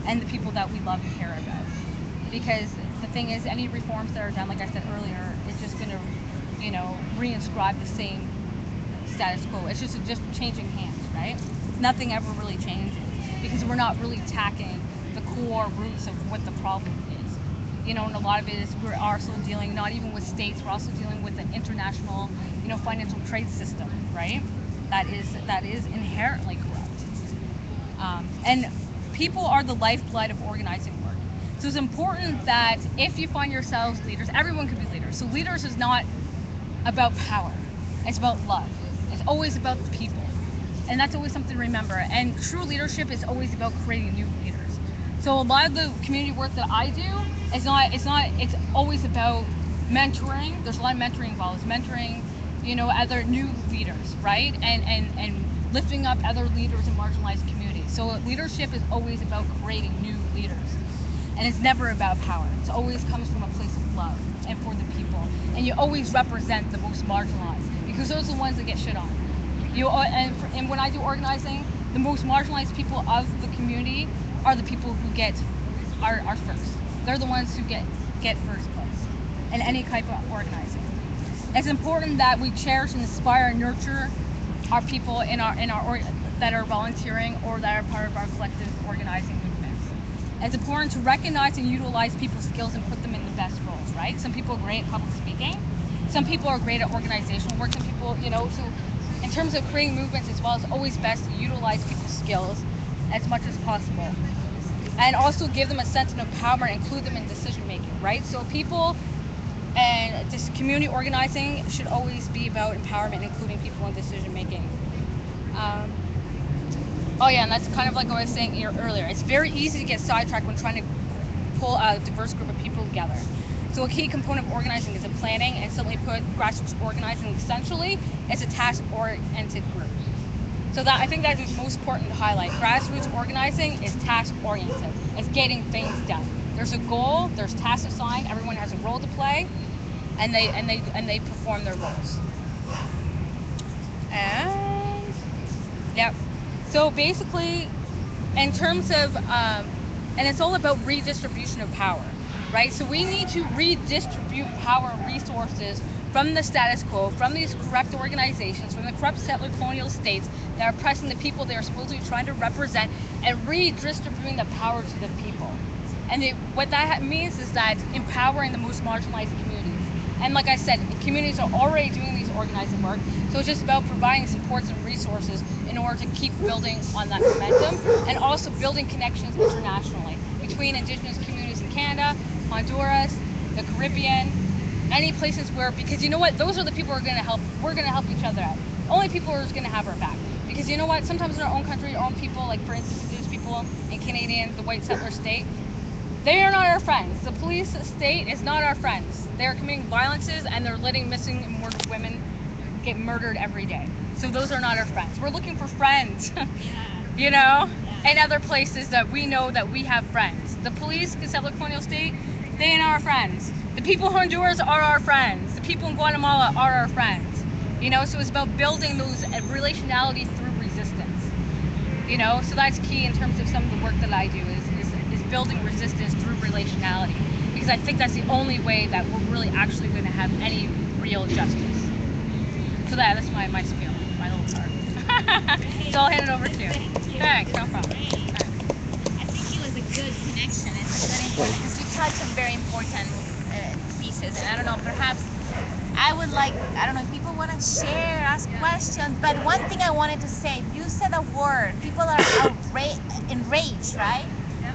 and the people that we love and care about. Because the thing is, any reforms that are done, like I said earlier, is just going to, reinscribe the same status quo. It's just changing hands, right? Nothing ever really changes because we're not really attacking the core roots of what the problem is. And a lot of it is we're also dealing not even with states, we're also dealing with an international, financial trade system, right? That is inherently corrupt. And people are the lifeblood of organizing work. So it's important that if you find yourselves leaders, everyone can be leaders. So leaders is not about power, it's about love. It's always about the people. And that's always something to remember. And true leadership is always about creating new leaders. So a lot of the community work that I do, it's always about mentoring. There's a lot of mentoring involved. It's mentoring, other new leaders, right? And lifting up other leaders in marginalized communities. So leadership is always about creating new leaders. And it's never about power. It always comes from a place of love and for the people. And you always represent the most marginalized because those are the ones that get shit on. And when I do organizing, the most marginalized people of the community are the people who are first. They're the ones who get first place in any type of organizing. It's important that we cherish and inspire and nurture our people that are volunteering or that are part of our collective organizing movements. It's important to recognize and utilize people's skills and put them in the best roles, right? Some people are great at public speaking. Some people are great at organizational work. Some people, so in terms of creating movements as well, it's always best to utilize people's skills as much as possible. And also give them a sense of empowerment and include them in decision making, right? So people And this community organizing should always be about empowerment, including people in decision making. Oh yeah, and that's kind of like what I was saying earlier. It's very easy to get sidetracked when trying to pull a diverse group of people together. So a key component of organizing is planning, and simply put, grassroots organizing essentially is a task-oriented group. So that, I think that is most important to highlight. Grassroots organizing is task-oriented. It's getting things done. There's a goal, there's tasks assigned, everyone has a role to play, and they perform their roles. And yep. So basically, in terms of, and it's all about redistribution of power, right? So we need to redistribute power and resources from the status quo, from these corrupt organizations, from the corrupt settler colonial states that are oppressing the people they are supposedly trying to represent, and redistributing the power to the people. And what that means is that empowering the most marginalized communities. And like I said, the communities are already doing these organizing work, so it's just about providing supports and resources in order to keep building on that momentum, and also building connections internationally between Indigenous communities in Canada, Honduras, the Caribbean, any places where, because you know what, those are the people who are going to help, we're going to help each other out. Only people who are going to have our back. Because you know what, sometimes in our own country, our own people, like for instance, Indigenous people in Canadian, the white settler state, they are not our friends. The police state is not our friends. They are committing violences, and they're letting missing and murdered women get murdered every day. So those are not our friends. We're looking for friends, you know, in other places that we know that we have friends. The police, the settler colonial state, they ain't our friends. The people in Honduras are our friends. The people in Guatemala are our friends. You know, so it's about building those relationality through resistance. You know, so that's key in terms of some of the work that I do is building resistance through relationality, because I think that's the only way that we're really actually going to have any real justice. So that's my spiel, my little part. So I'll hand it over to you. Thanks, no problem. I think it was a good connection. It's very important because you touched on very important pieces. And I don't know, perhaps I would like, I don't know, if people want to share, ask questions. But one thing I wanted to say, you said a word. People are enraged, right?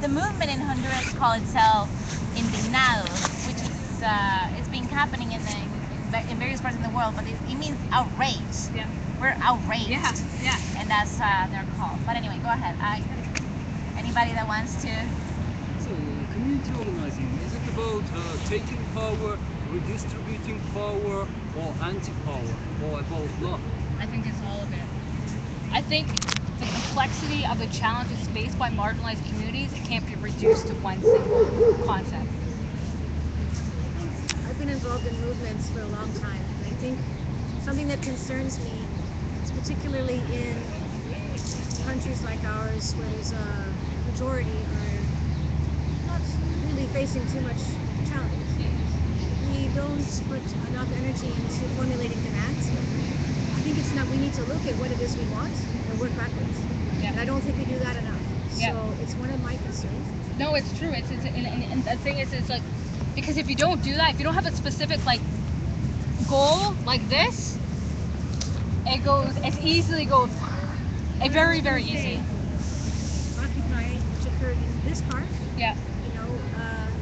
The movement in Honduras calls itself indignados, which is it's been happening in various parts of the world, but it means outraged. Yeah. We're outraged. Yeah. Yeah. And that's their call. But anyway, go ahead. Anybody that wants to? So, community organizing, is it about taking power, redistributing power, or anti-power, or about bloc? I think it's all of it. I think the complexity of the challenges faced by marginalized communities, it can't be reduced to one single concept. I've been involved in movements for a long time, and I think something that concerns me is particularly in countries like ours, where there's a majority are not really facing too much challenge. We don't put enough energy into formulating demands. I think it's not, we need to look at what it is we want and work backwards. Yeah. And I don't think we do that enough. Yeah. So it's one of my concerns. No, it's true. And the thing is, it's like, because if you don't do that, if you don't have a specific like goal like this, it easily goes, very, very easy. Occupy, which occurred in this park, yeah, you know,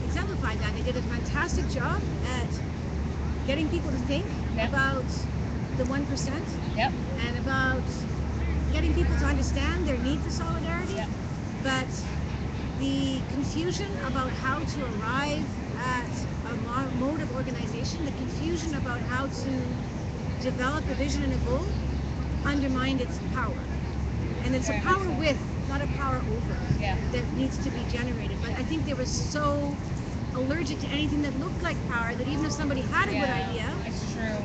exemplified that. They did a fantastic job at getting people to think about the 1%, and about getting people to understand their need for solidarity, but the confusion about how to arrive at a mode of organization, the confusion about how to develop a vision and a goal, undermined its power. And it's a power with, not a power over, that needs to be generated. But I think they were so allergic to anything that looked like power that even if somebody had a good idea,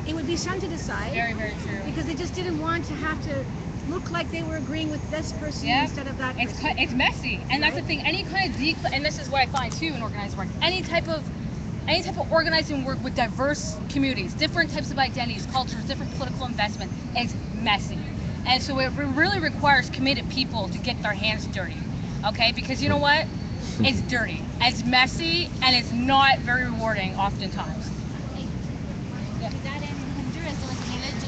it would be shunted aside. Very, very true. Because they just didn't want to have to look like they were agreeing with this person instead of that person. It's messy, and that's the thing. Any kind of and this is what I find too in organized work. Any type of organizing work with diverse communities, different types of identities, cultures, different political investment, is messy. And so it really requires committed people to get their hands dirty, okay? Because you know what? It's dirty, it's messy, and it's not very rewarding oftentimes. That in Honduras, there was a village,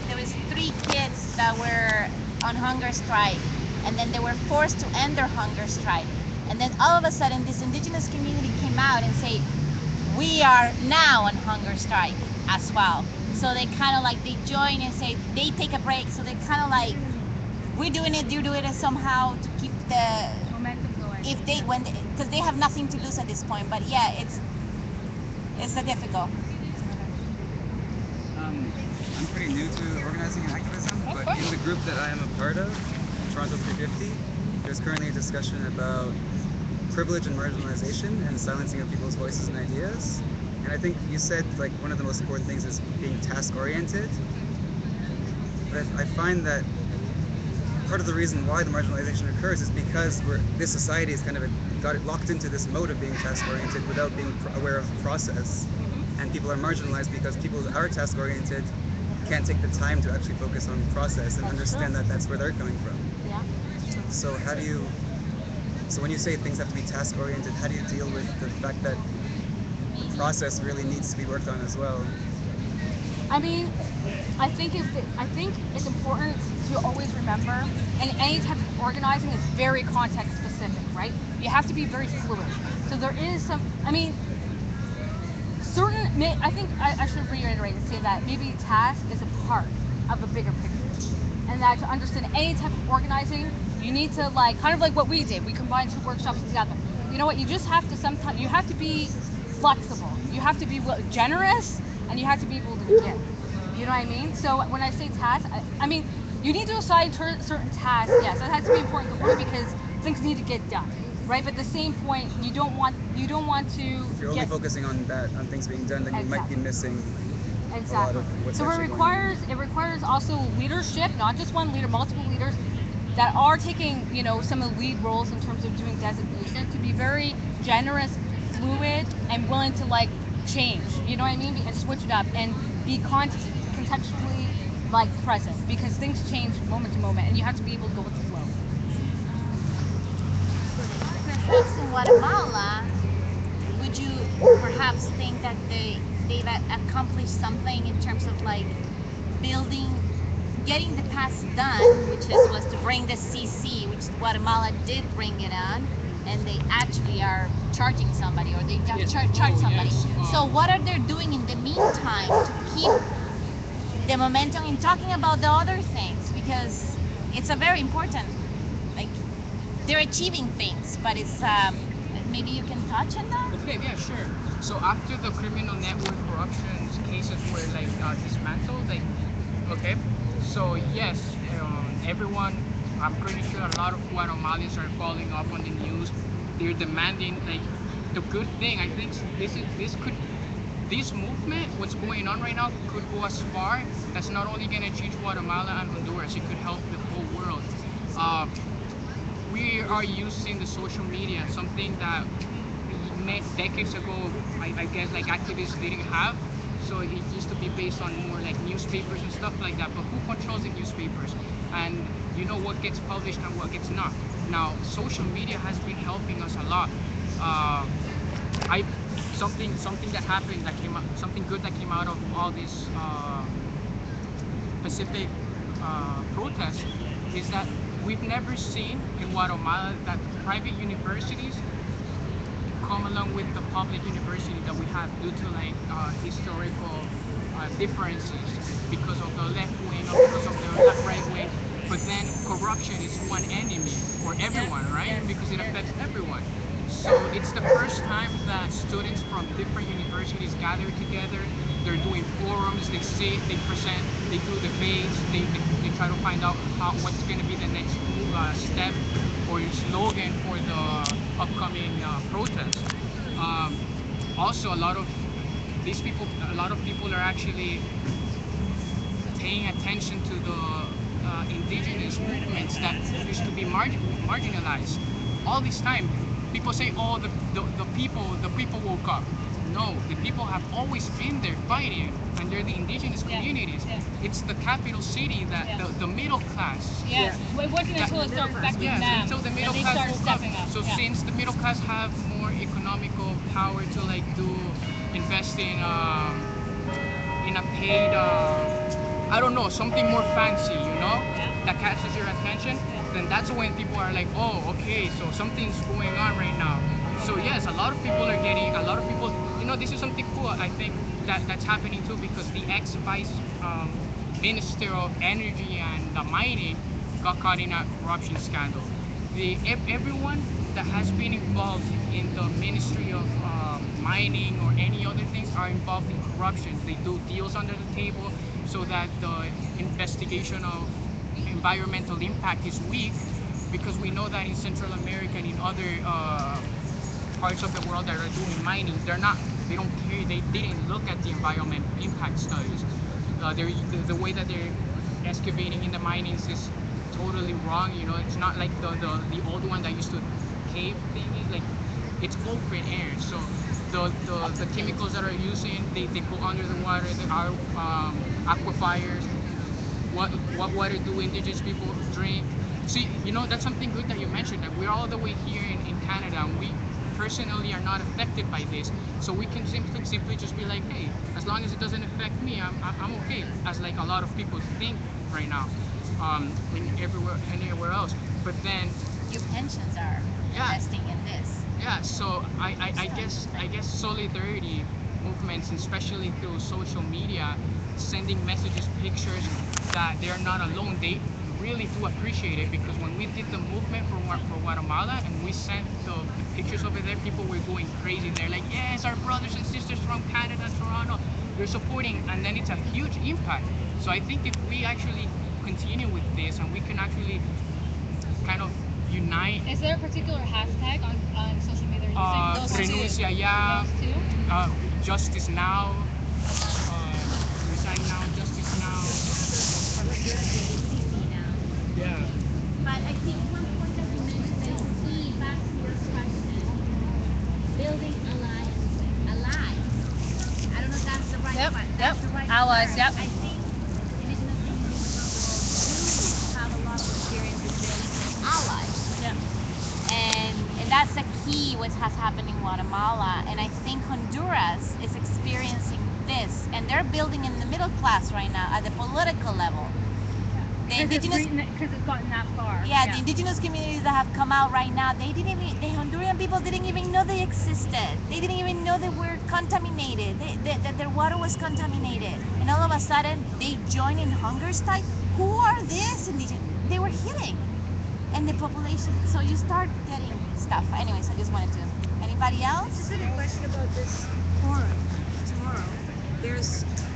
there was 3 kids that were on hunger strike, and then they were forced to end their hunger strike. And then all of a sudden, this indigenous community came out and said, we are now on hunger strike as well. So they kind of like, they join and say, they take a break. So they kind of like, we're doing it, you're doing it somehow to keep the momentum going. If they, because they have nothing to lose at this point. But yeah, it's a difficult. I'm pretty new to organizing and activism, but in the group that I am a part of, Toronto 350, there's currently a discussion about privilege and marginalization and silencing of people's voices and ideas. And I think you said like one of the most important things is being task-oriented. But I find that part of the reason why the marginalization occurs is because this society has kind of got it locked into this mode of being task-oriented without being aware of the process. And people are marginalized because people who are task-oriented can't take the time to actually focus on the process and understand that that's where they're coming from. Yeah. So how do you, so when you say things have to be task-oriented, how do you deal with the fact that the process really needs to be worked on as well? I mean, I think it's important to always remember, and any type of organizing is very context specific, right? You have to be very fluid. So there is some, I mean, I think I should reiterate and say that maybe task is a part of a bigger picture, and that to understand any type of organizing, you need to like, kind of like what we did, we combined 2 workshops together. You know what, you just have to sometimes, you have to be flexible, you have to be generous, and you have to be able to give. You know what I mean? So when I say task, I mean, you need to assign certain tasks, yes, that has to be important to work because things need to get done. Right, but at the same point, you don't want to. If you're only focusing on that, on things being done, then you might be missing a lot of what's so actually it requires also leadership, not just one leader, multiple leaders that are taking, you know, some of the lead roles in terms of doing designation, to be very generous, fluid, and willing to like change. You know what I mean? And switch it up and be contextually like present, because things change moment to moment, and you have to be able to go with the flow. Perhaps in Guatemala, would you perhaps think that they've accomplished something in terms of like getting the past done, which was to bring the CC, which Guatemala did bring it on, and they actually are charging somebody, or they charge somebody. So what are they doing in the meantime to keep the momentum in talking about the other things? Because it's a very important, like, they're achieving things, but it's maybe you can touch on that. Okay, yeah, sure. So after the criminal network corruption cases were like dismantled, like, okay, so yes, everyone, I'm pretty sure a lot of Guatemalans are following up on the news. They're demanding, like, the good thing. I think this movement, what's going on right now, could go as far as not only gonna change Guatemala and Honduras, it could help the whole world. We are using the social media, something that decades ago, I guess, like activists didn't have. So it used to be based on more like newspapers and stuff like that. But who controls the newspapers? And you know what gets published and what gets not. Now, social media has been helping us a lot. Something that happened, that came out, something good that came out of all this Pacific protest is that we've never seen in Guatemala that private universities come along with the public university that we have due to like historical differences because of the left wing or because of the right wing. But then corruption is one enemy for everyone, right? Because it affects everyone. So it's the first time that students from different universities gather together. They're doing forums, they sit, they present, they do debates, they try to find out what's going to be the next step or slogan for the upcoming protest. Also, a lot of people are actually paying attention to the indigenous movements that used to be marginalized. All this time, people say, "Oh, the people woke up." No, the people have always been there fighting, and they're the indigenous communities. Yeah. It's the capital city that the middle class. Yeah, it wasn't until it started affecting them until the middle class woke up. So since the middle class have more economical power to like invest in a paid, I don't know, something more fancy, you know, that catches your attention, then that's when people are like, oh, okay, so something's going on right now. So yes, a lot of people, know, this is something cool. I think that's happening too, because the ex-vice Minister of Energy and Mining got caught in a corruption scandal. Everyone that has been involved in the Ministry of Mining or any other things are involved in corruption. They do deals under the table so that the investigation of environmental impact is weak, because we know that in Central America and in other parts of the world that are doing mining, they don't care, they didn't look at the environmental impact studies. The way that they're excavating in the minings is totally wrong. You know, it's not like the old one that used to cave thingy. Like, it's open air, so the chemicals that are using, they go under the water. There are aquifers. What water do indigenous people drink? See, you know, that's something good that you mentioned, that we're all the way here in Canada, and we personally are not affected by this, so we can simply just be like, hey, as long as it doesn't affect me, I'm okay, as like a lot of people think right now, anywhere else. But then your pensions are investing in this. Yeah, so I guess solidarity movements, especially through social media, sending messages, pictures that they're not alone, they really do appreciate it, because when we did the movement for Guatemala and we sent the pictures over there, people were going crazy. They're like, yes, our brothers and sisters from Canada, Toronto, they're supporting, and then it's a huge impact. So I think if we actually continue with this and we can actually kind of unite. Is there a particular hashtag on social media you're using? Renuncia ya, Justice Now, Resign Now, Justice Now. Yeah. But I think one point that you mentioned is key, back to your question, building alliances. I don't know if that's the right one. That's the right allies, word. I think indigenous communities do have a lot of experience in building allies. And that's the key what has happened in Guatemala, and I think Honduras is experiencing this, and they're building in the middle class right now at the political level. Because it's gotten that far. Yeah, the indigenous communities that have come out right now, the Honduran people didn't even know they existed. They didn't even know they were contaminated, that their water was contaminated. And all of a sudden, they join in hunger strike. Who are these indigenous? They were hitting. And the population, so you start getting stuff. Anyways, I just wanted to. Anybody else? Just had a question about this forum tomorrow.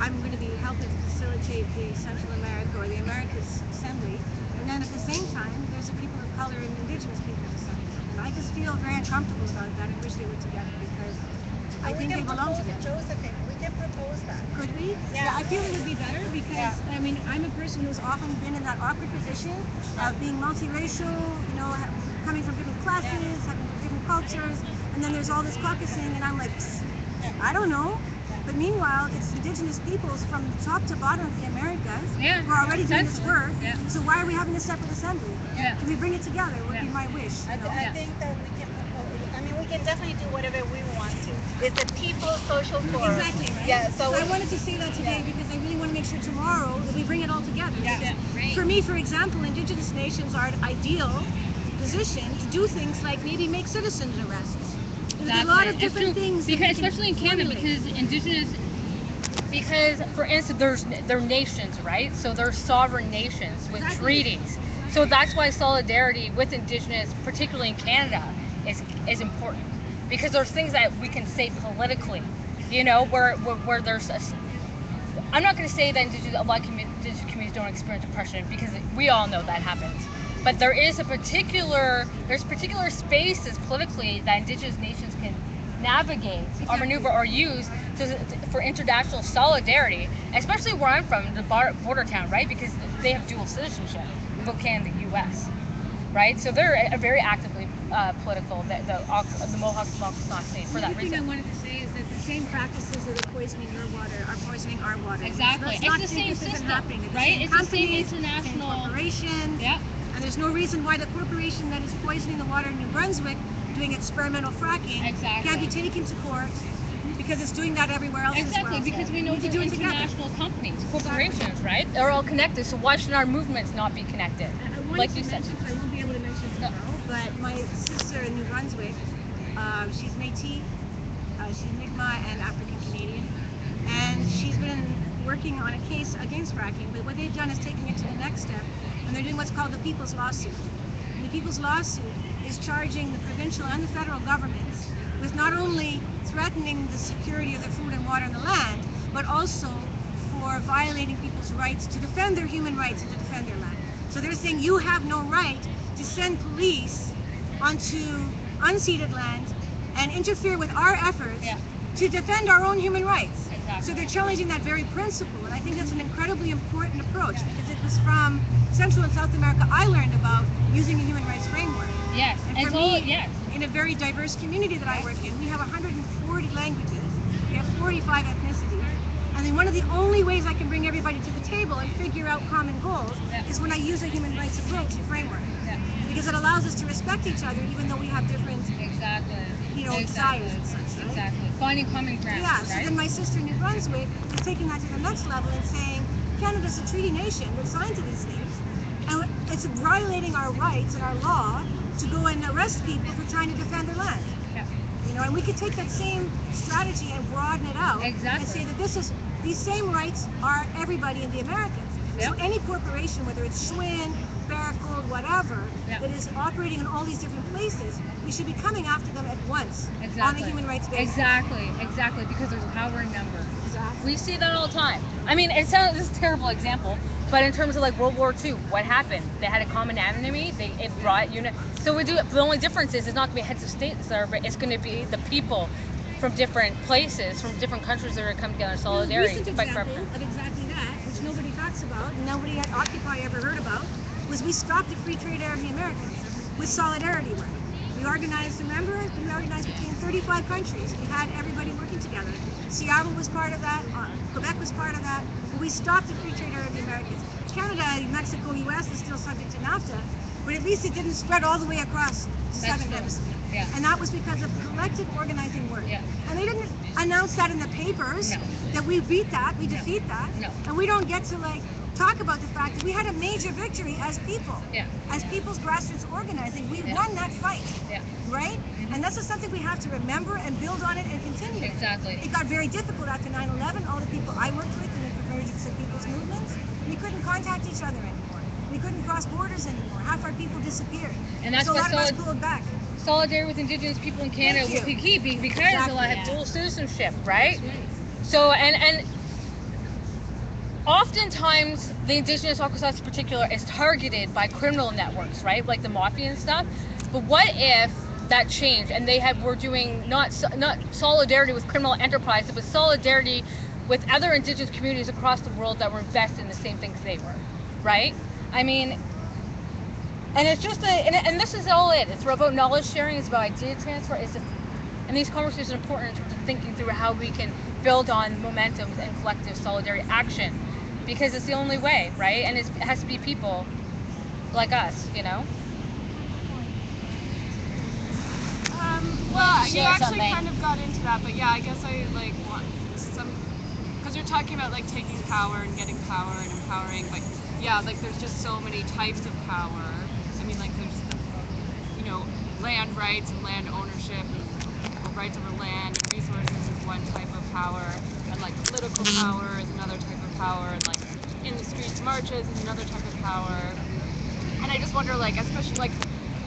I'm going to be helping to facilitate the Central America or the Americas Assembly, and then at the same time, there's a people of color and indigenous people assembly. And I just feel very uncomfortable about that. I wish they were together because I think they belong together. Josephine, we can propose that. Could we? Yeah, I feel it would be better because, I mean, I'm a person who's often been in that awkward position of being multiracial, you know, coming from different classes, having different cultures, and then there's all this caucusing, and I'm like, I don't know. But meanwhile, it's indigenous peoples from top to bottom of the Americas who are already doing this work. So why are we having a separate assembly? Can we bring it together? Would be my wish. I think that we can propose. I mean, we can definitely do whatever we want to. It's a people's social forum. Exactly, right? Yeah. So I wanted to say that today because I really want to make sure tomorrow that we bring it all together. For me, for example, indigenous nations are an ideal position to do things like maybe make citizens arrests. There's a lot of different things, because especially in Canada, because for instance, they're nations, right? So they're sovereign nations with treaties. So that's why solidarity with indigenous, particularly in Canada, is important, because there's things that we can say politically, you know, where there's I'm not going to say that a lot of indigenous communities don't experience oppression, because we all know that happens. But there's particular spaces politically that indigenous nations can navigate or maneuver or use for international solidarity, especially where I'm from, the border town, right? Because they have dual citizenship, both Canada and the U.S., right? So they're very actively political, the Mohawks for that reason. The thing I wanted to say is that the same practices that are poisoning your water are poisoning our water. Exactly. So it's the same system, right? It's the same international corporations. Yeah. And there's no reason why the corporation that is poisoning the water in New Brunswick, doing experimental fracking, can't be taken to court because it's doing that everywhere else as well. Because we know they're international companies, corporations, right? They're all connected, so why should our movements not be connected? Like you said. I won't be able to mention tomorrow, but my sister in New Brunswick, she's Métis. She's Mi'kmaq and African Canadian, and she's been working on a case against fracking. But what they've done is taking it to the next step, and they're doing what's called the People's Lawsuit. And the People's Lawsuit is charging the provincial and the federal governments with not only threatening the security of the food and water and the land, but also for violating people's rights to defend their human rights and to defend their land. So they're saying you have no right to send police onto unceded land and interfere with our efforts to defend our own human rights. Exactly. So they're challenging that very principle, and I think that's an incredibly important approach, because it was from Central and South America I learned about using a human rights framework. Yes, and for me, in a very diverse community that I work in, we have 140 languages, we have 45 ethnicities, and then one of the only ways I can bring everybody to the table and figure out common goals is when I use a human rights approach and framework. Because it allows us to respect each other even though we have different desires and such, right? Exactly. Finding common ground. Yeah, so then my sister in New Brunswick is taking that to the next level and saying, Canada's a treaty nation that signed to these things, and it's violating our rights and our law to go and arrest people for trying to defend their land. You know, and we could take that same strategy and broaden it out and say that these same rights are everybody in the Americas. So any corporation, whether it's Schwinn, Barracold, whatever, that is operating in all these different places, we should be coming after them at once on a human rights basis. Exactly, because there's power in numbers. Exactly. We see that all the time. I mean, this is a terrible example, but in terms of like World War II, what happened? They had a common enemy. It brought So we do. The only difference is it's not going to be heads of state there, but it's going to be the people from different places, from different countries that are coming together in solidarity to fight for our freedom. Of exactly that, which nobody talks about, and nobody at Occupy ever heard about, was we stopped the free trade era of the Americans with solidarity work. We organized, remember, we organized between 35 countries. We had everybody working together. Seattle was part of that, Quebec was part of that, but we stopped the free trade era of the Americans. Canada, Mexico, US is still subject to NAFTA, but at least it didn't spread all the way across the Southern Hemisphere. And that was because of collective organizing work. And they didn't announce that in the papers, that we beat that, we defeat that, and we don't get to like talk about the fact that we had a major victory as people, as people's grassroots organizing. We won that fight, right? And that's just something we have to remember and build on it and continue. Exactly. It got very difficult after 9/11. All the people I worked with in the convergence of people's movements, we couldn't contact each other anymore. We couldn't cross borders anymore. Half our people disappeared. And that's so a why lot of us pulled back. Solidarity with Indigenous people in Canada will be key because a lot have dual citizenship, right? So and oftentimes the Indigenous Auxas in particular is targeted by criminal networks, right? Like the mafia and stuff. But what if that changed and were doing not solidarity with criminal enterprise, but solidarity with other Indigenous communities across the world that were invested in the same things they were, right? I mean, and it's just and this is all it. It's about knowledge sharing. It's about idea transfer. And these conversations are important in terms of thinking through how we can build on momentums and collective solidarity action, because it's the only way, right? And it has to be people like us, you know. Well, you actually kind of got into that, but yeah, I guess I like want because you're talking about like taking power and getting power and empowering, but yeah, like there's just so many types of power. I mean, like there's, land rights and land ownership and rights over land and resources is one type of power, and like political power is another type of power, and like in the streets marches is another type of power. And I just wonder, like, especially like,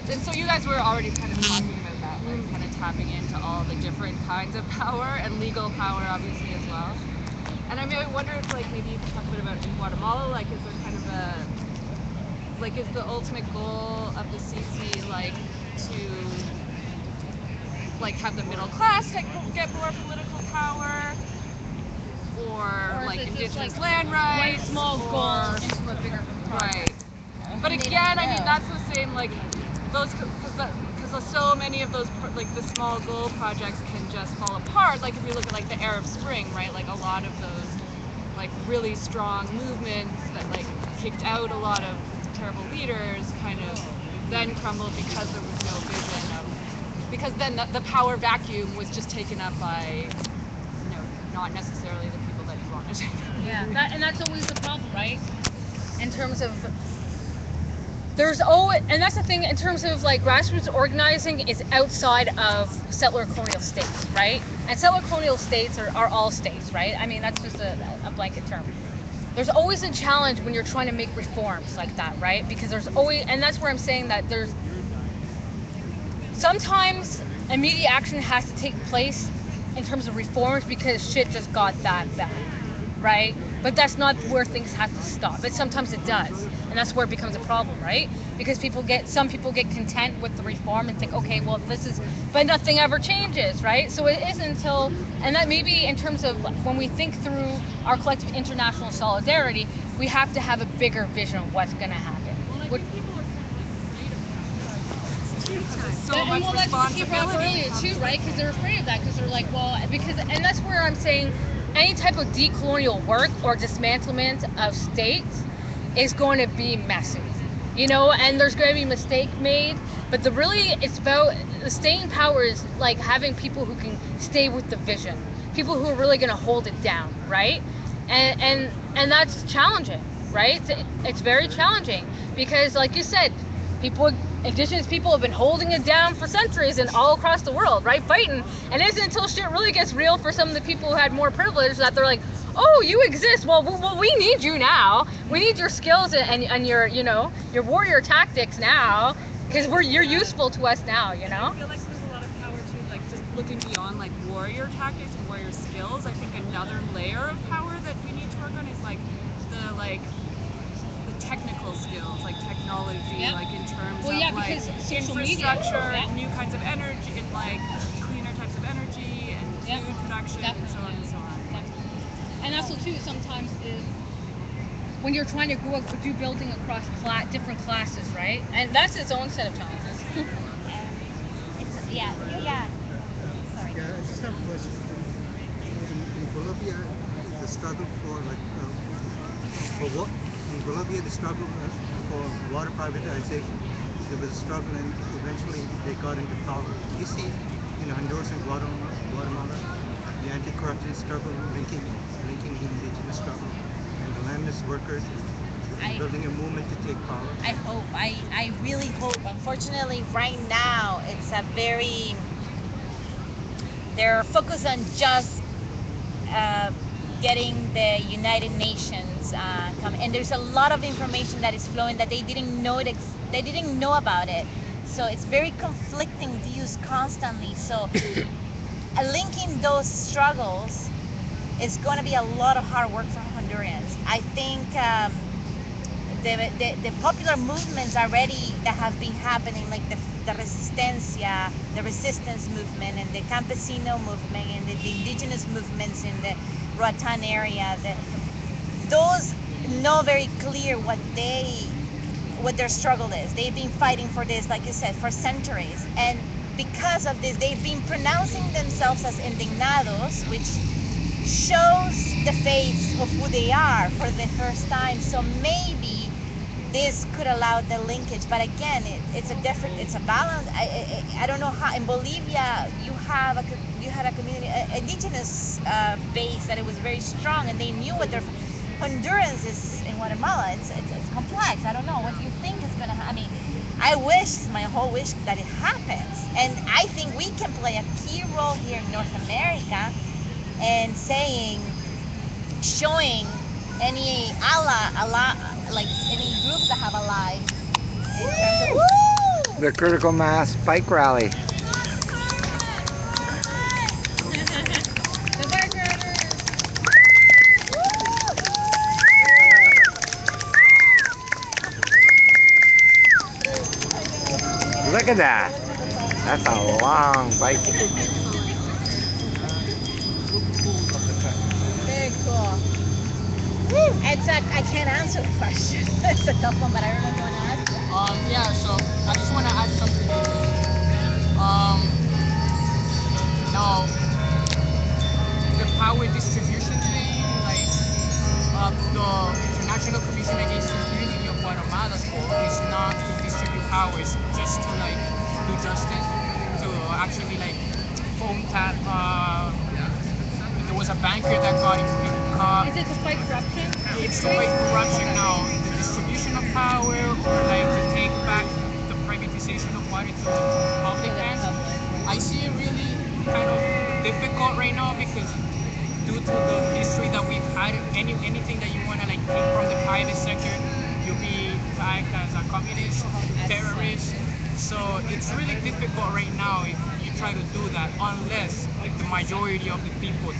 and so you guys were already kind of talking about that, like kind of tapping into all the different kinds of power and legal power obviously as well. And I mean, I wonder if like maybe you could talk a bit about in Guatemala, like is there kind of is the ultimate goal of the CC like to like have the middle class get more political power, or like indigenous land rights, one small goal into a bigger project. Right. But again, I mean that's the same like those because so many of those like the small goal projects can just fall apart. Like if you look at like the Arab Spring, right? Like a lot of those like really strong movements that like kicked out a lot of terrible leaders kind of then crumbled because there was no vision of, because then the power vacuum was just taken up by not necessarily the people that you wanted. Yeah, and that's always the problem, right? In terms of there's always, and that's the thing in terms of like grassroots organizing is outside of settler colonial states, right? And settler colonial states are all states, right? I mean, that's just a blanket term. There's always a challenge when you're trying to make reforms like that, right? Because there's always, and that's where I'm saying that there's sometimes immediate action has to take place in terms of reforms because shit just got that bad, right? But that's not where things have to stop. But sometimes it does, and that's where it becomes a problem, right? Because some people get content with the reform and think, okay, well, this is, but nothing ever changes, right? So it isn't until, and that maybe in terms of when we think through our collective international solidarity, we have to have a bigger vision of what's going to happen. So much well, that's what you brought up responsibility earlier too, right? Because they're afraid of that, because they're like, well, because, and that's where I'm saying any type of decolonial work or dismantlement of states is going to be messy, you know, and there's going to be mistake made, but it's about the staying power is like having people who can stay with the vision, people who are really going to hold it down, right? And that's challenging, right? It's very challenging because, like you said, indigenous people have been holding it down for centuries and all across the world, right? Fighting. And it isn't until shit really gets real for some of the people who had more privilege that they're like, oh, you exist. Well, we need you now. We need your skills and your, you know, your warrior tactics now, because you're useful to us now, you know? I feel like there's a lot of power to like just looking beyond like warrior tactics and warrior skills. I think another layer of power that we need to work on is the technical skills, like technology, like in terms of like infrastructure, new kinds of energy, and like cleaner types of energy and food production and so on and so on. And also too, sometimes is when you're trying to do building across different classes, right? And that's its own set of challenges. Sorry. Yeah, I just have a question. In Bolivia, the struggle for in Bolivia, the struggle for water privatization, there was a struggle and eventually they got into power. You see in Honduras and Guatemala, the anti-corruption struggle linking the indigenous struggle and the landless workers building a movement to take power. I hope. I really hope. Unfortunately, right now, it's a very... They're focused on just getting the United Nations come, and there's a lot of information that is flowing that they didn't know they didn't know about it. So it's very conflicting views constantly. So linking those struggles is going to be a lot of hard work for Hondurans. I think the popular movements already that have been happening, like the Resistencia, the resistance movement, and the Campesino movement, and the indigenous movements in the Roatan area, those know very clear what their struggle is. They've been fighting for this, like you said, for centuries, and because of this, they've been pronouncing themselves as indignados, which shows the face of who they are for the first time. So maybe this could allow the linkage, but again, it's a balance. I don't know how. In Bolivia, you had a community, indigenous base that it was very strong, and they knew what their... Honduras is in Guatemala. It's complex. I don't know. What do you think is gonna happen? I mean, I wish, my whole wish, that it happens, and I think we can play a key role here in North America, and showing any like any groups that have allies. The critical mass bike rally. Look at that. That's a long bike. Very cool. I can't answer the question. It's a tough one, but I don't know if you want to ask. Yeah, so I just want to add something. Now, the power distribution thing, like the International Commission Against Impunity of Guatemala's goal is not to distribute powers, just to like do justice, to actually like phone tap. There was a banker that got caught. Is it to fight corruption? It's to fight corruption now. The distribution of power, or like to take conversation of water to public hands. I see it really kind of difficult right now because due to the history that we've had, anything that you want to like take from the private sector, you'll be tagged as a communist, terrorist. So it's really difficult right now if you try to do that unless like the majority of the people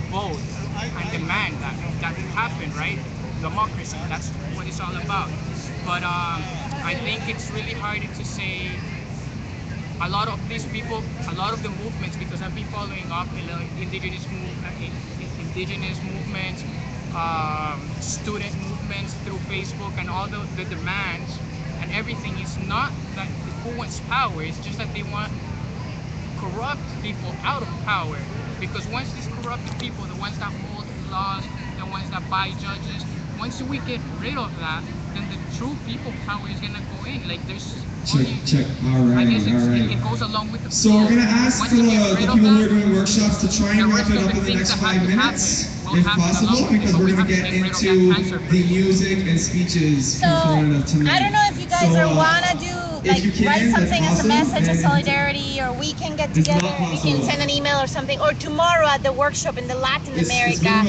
vote and demand that it happen, right? Democracy, that's what it's all about. But I think it's really hard to say a lot of these people, a lot of the movements, because I've been following up indigenous movements, student movements through Facebook, and all the demands and everything is not that who wants power, it's just that they want corrupt people out of power. Because once these corrupted people, the ones that hold laws, the ones that buy judges, once we get rid of that, then the true people power is gonna go in. Like there's Check. All right. It goes along with the So we're gonna ask the people who are doing workshops to try and wrap it up in the next 5 minutes, if possible, because we're gonna get into the music and speeches So, I don't know if you guys wanna do, like, write something as a message of solidarity, or we can get together, we can send an email or something, or tomorrow at the workshop in the Latin America,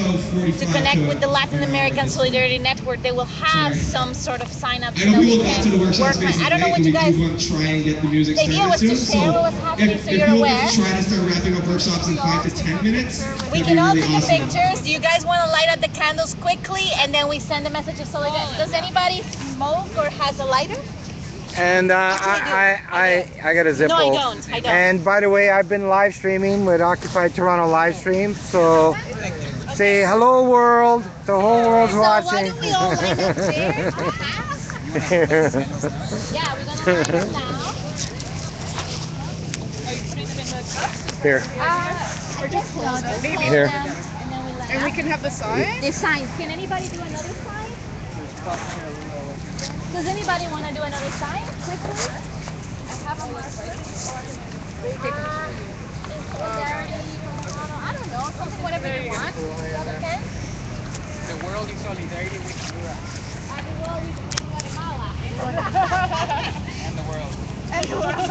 to connect with the Latin American Solidarity Network, they will have some sort of sign-up so we can work. I don't know what you guys, try and get the music the idea was to share what was happening so you're aware. If try to start wrapping up workshops in 5 to 10 minutes, We can all take pictures. Do you guys want to light up the candles quickly and then we send a message of solidarity? Does anybody smoke or has a lighter? And I got a Zippo. No, I don't. And by the way, I've been live streaming with Occupy Toronto live stream. So say hello world. The whole world's watching. Why don't we all line up there? Yeah, we're gonna line up now. Are you putting them in the cups? Here. Or just maybe Here. And we can have the sign? The signs. Can anybody do another sign? Does anybody want to do another sign quickly? I have a list. I don't know, something, whatever you want. Okay? The world in solidarity with Honduras. And the world is in Guatemala. And the world. And the world.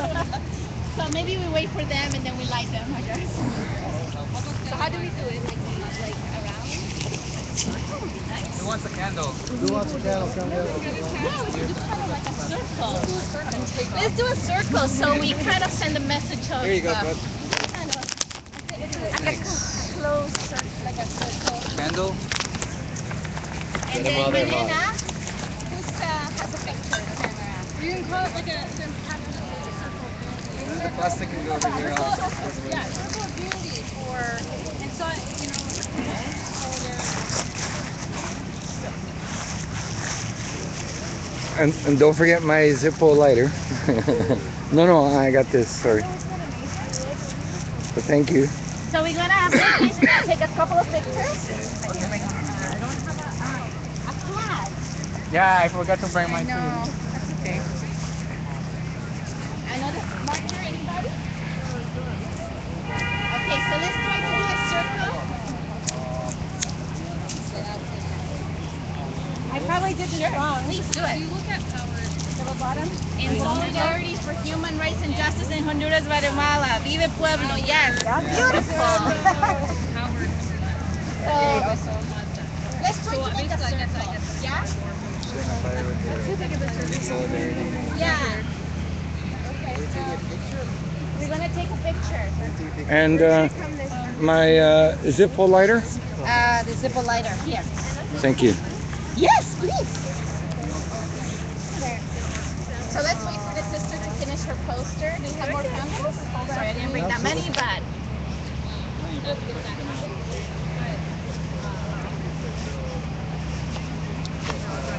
So maybe we wait for them and then we light them, I guess. So how do we do it? Like around? Who wants a candle? Who wants a candle? Yeah, we should do kind of like a circle. Let's do a circle so we kind of send a message of... Here you go, bud. Kind of like a close circle, like a circle. Candle? And then Elena, who has a picture of the camera? You can call it like a The plastic can go over here. yeah, circle of unity, or and so And don't forget my Zippo lighter. No, I got this. Sorry. But thank you. So we're gonna have to take a couple of pictures. I don't have a flag. Yeah, I forgot to bring mine too. That's okay. Another marker, anybody? Okay, so let's try to do a circle. I probably did this wrong. Please do it. you look at power. To the bottom. In solidarity for human rights and justice in Honduras, Guatemala. Vive Pueblo, yes. Beautiful. Let's try to make a circle. Yeah? Yeah. Okay, so we're gonna take a picture. And my Zippo lighter. The Zippo lighter here. Thank you. Yes, please. So let's wait for the sister to finish her poster. Do you have more candles? Sorry, I didn't bring that many, but.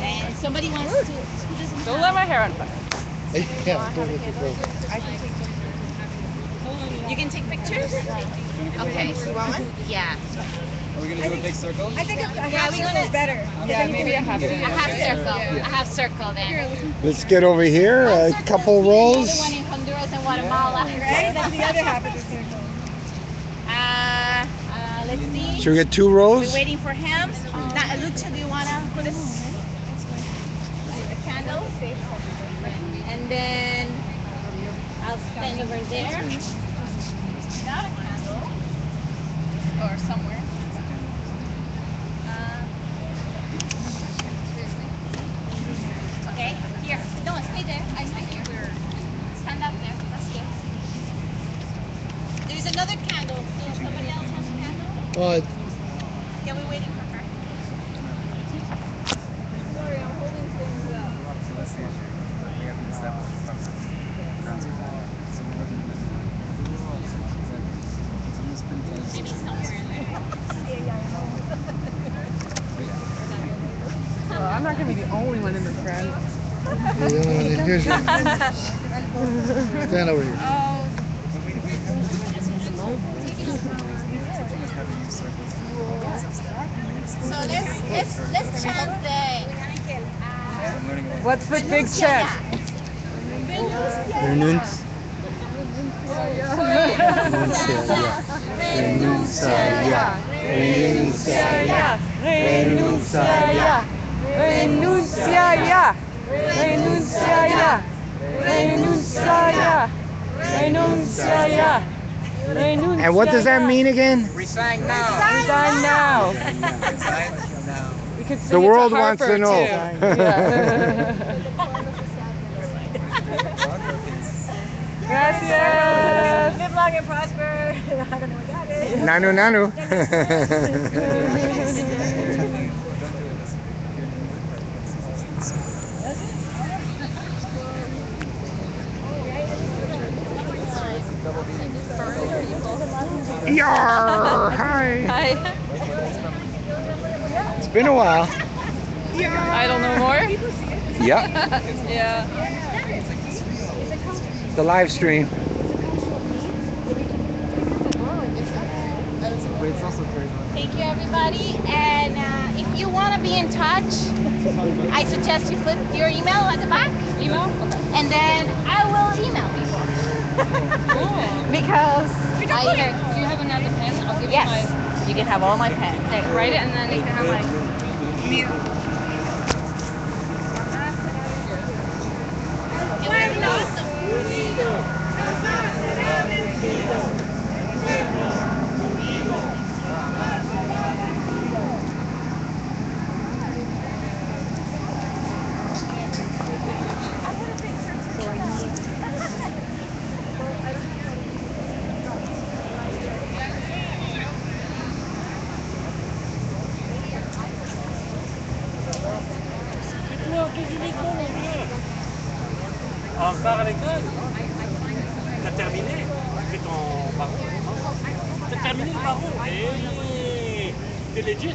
And somebody wants to. Don't let my hair on fire. I can take pictures. You can take pictures? Okay. You want one? Yeah. Are we gonna do a big circle? I think a half circle is better. Yeah, maybe a half circle. A half circle. A half circle then. Let's get over here. A couple rows. The other one in Honduras and Guatemala. Right? That's the other half of the circle. Let's see. Should we get 2 rows? We're waiting for him. Now, Lucha, do you want to put a candle? And then I'll stand over there. Got a candle. Or somewhere. Okay, here. No, stay there. I stay here. Stand up there. That's good. There's another candle. So somebody else has a candle? Yeah, we're waiting for her. Sorry, I'm holding things up. Maybe somewhere in there. Well, I'm not going to be the only one in the front. You're the only one in here. Stand over here. So let's chant the. What's the big chant? Renuncia. Renuncia. Renuncia. Renuncia. Renuncia ya. Renuncia ya. Renuncia ya. Renuncia ya. And what does that mean again? Resign now. Resign now. We could sing The it world to wants to Harper, know. too. Yeah. Gracias. Live long and prosper. I don't know what that is. Nanu nanu. Yar! Hi! Hi. It's been a while. I don't know more. Yep. Yeah. The live stream. Thank you, everybody. And if you want to be in touch, I suggest you put your email at the back. Email? Okay. And then I will email you. Because Do you have another pen? I'll give you my. you can have all my pens. There. Write it and then you can have my. Encore à l'école? T'as terminé? Tu fais ton barreau? T'as terminé le barreau? Hey! T'es legit?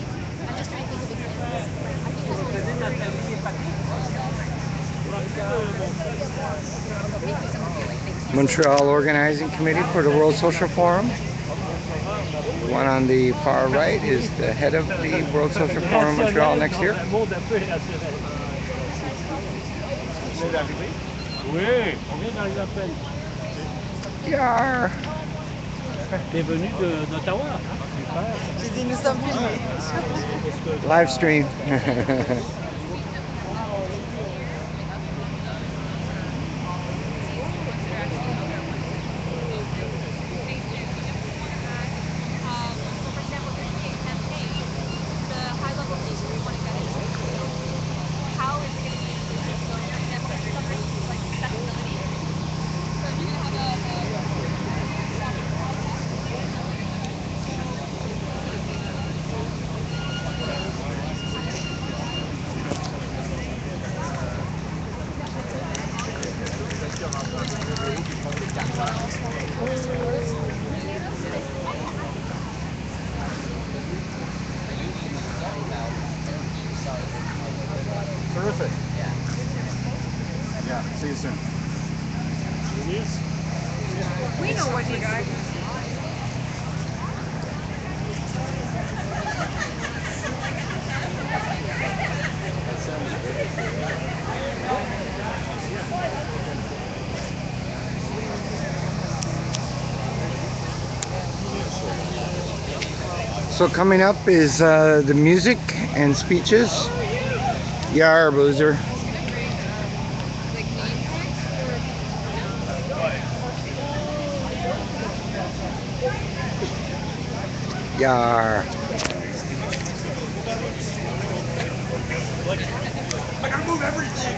Montreal Organizing Committee for the World Social Forum. The one on the far right is the head of the World Social Forum Montreal next year. Oui, on vient d'arriver à peine. Yar! T'es venu d'Ottawa? J'ai dit, nous sommes filmés. Live stream. Terrific. Yeah, see you soon. We know what you got. So coming up is the music and speeches. Yar, Boozer. Yar. I gotta move everything.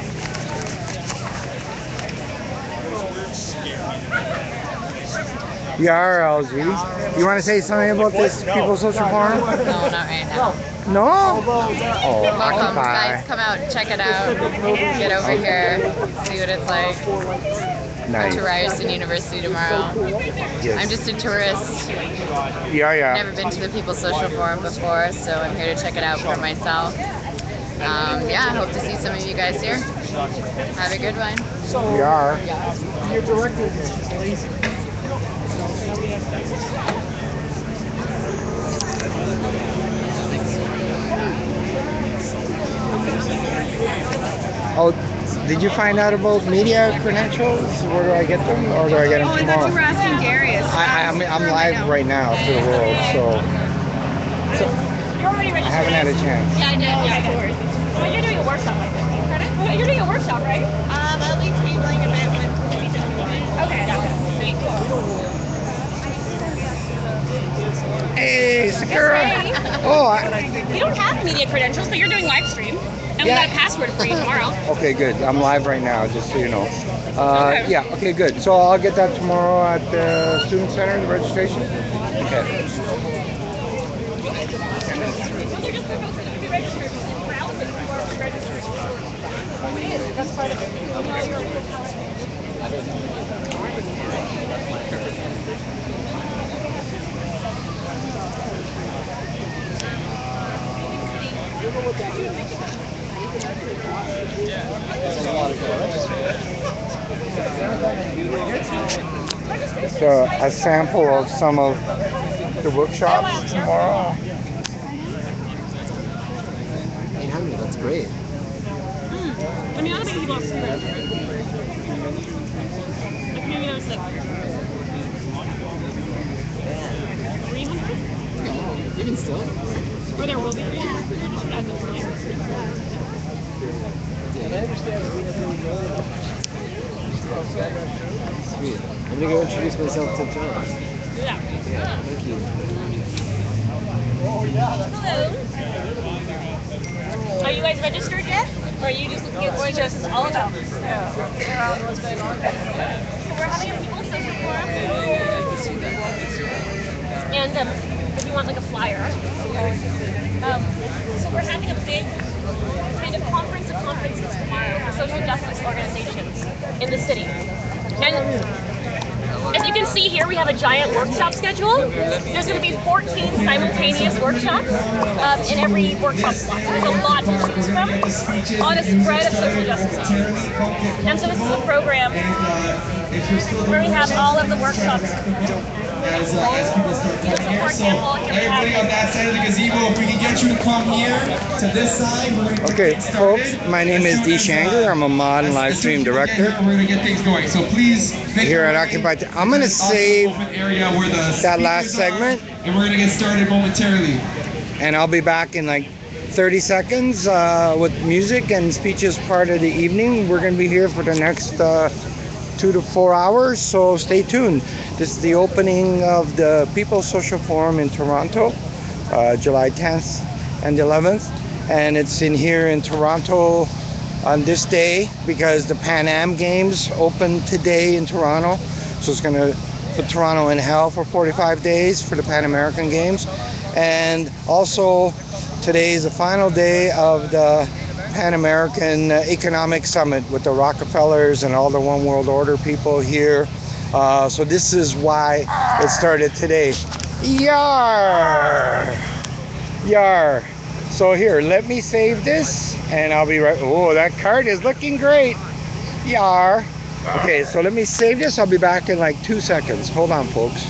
Yar, LG. You want to say something about this People's Social Forum? No, not right now. No? Oh, Welcome, occupy. guys. Come out, check it out. Get over here, see what it's like. Nice. To Ryerson University tomorrow. Yes. I'm just a tourist. Yeah. Never been to the People's Social Forum before, so I'm here to check it out for myself. Yeah, I hope to see some of you guys here. Have a good one. We are. Your director is lazy. Oh, did you find out about media credentials? Where do I get them, or do I get them Oh, I tomorrow? thought you were asking Darius. I'm live right now to the world, so You're already I registered? haven't had a chance. Yeah, I did. Yeah, of course. Well, you're doing a workshop, I think. Pardon? You're doing a workshop, right? I'll be tabling a bit with Okay. Sweet. Hey, Sakura! Oh, You don't have media credentials, but you're doing live stream. And Yeah. we got a password for you tomorrow. okay, good. I'm live right now, just so you know. Yeah, okay, good. So I'll get that tomorrow at the Student Center, the registration? Okay. That's part of it. So a sample of some of the workshops tomorrow. 800, that's great. I mean, I don't think people have screwed. Like maybe there's like 300? Even still? Or there will be 300. Sweet. I'm gonna go introduce myself to John. Yeah. Thank you. Hello. Are you guys registered yet? Or are you just looking at what this is all about? Yeah. What's going on? So we're having a people's social forum. And if you want like a flyer. So we're having a big kind of conference of conferences tomorrow for social justice organizations in the city. And as you can see here, we have a giant workshop schedule. There's going to be 14 simultaneous workshops in every workshop slot. There's a lot to choose from on a spread of social justice issues. And so this is a program where we have all of the workshops. As people start coming here, so everybody on that side of the gazebo, if we can get you to come here to this side, we're going to Okay, folks, my name is D. Shanger. I'm a mod and live stream director. We're going to get things going. So please, here at Occupy. I'm going to save that last segment, and we're going to get started momentarily. and I'll be back in like 30 seconds with music and speeches part of the evening. We're going to be here for the next 2 to 4 hours, so stay tuned. This is the opening of the People's Social Forum in Toronto, July 10th and 11th, and it's in here in Toronto on this day because the Pan Am Games open today in Toronto, so it's going to put Toronto in hell for 45 days for the Pan American Games. And also today is the final day of the Pan American Economic Summit with the Rockefellers and all the One World Order people here. So this is why it started today. Yar! Yar! So here, let me save this and I'll be right. Oh, that card is looking great. Yar! Okay, so let me save this. I'll be back in like 2 seconds. Hold on, folks.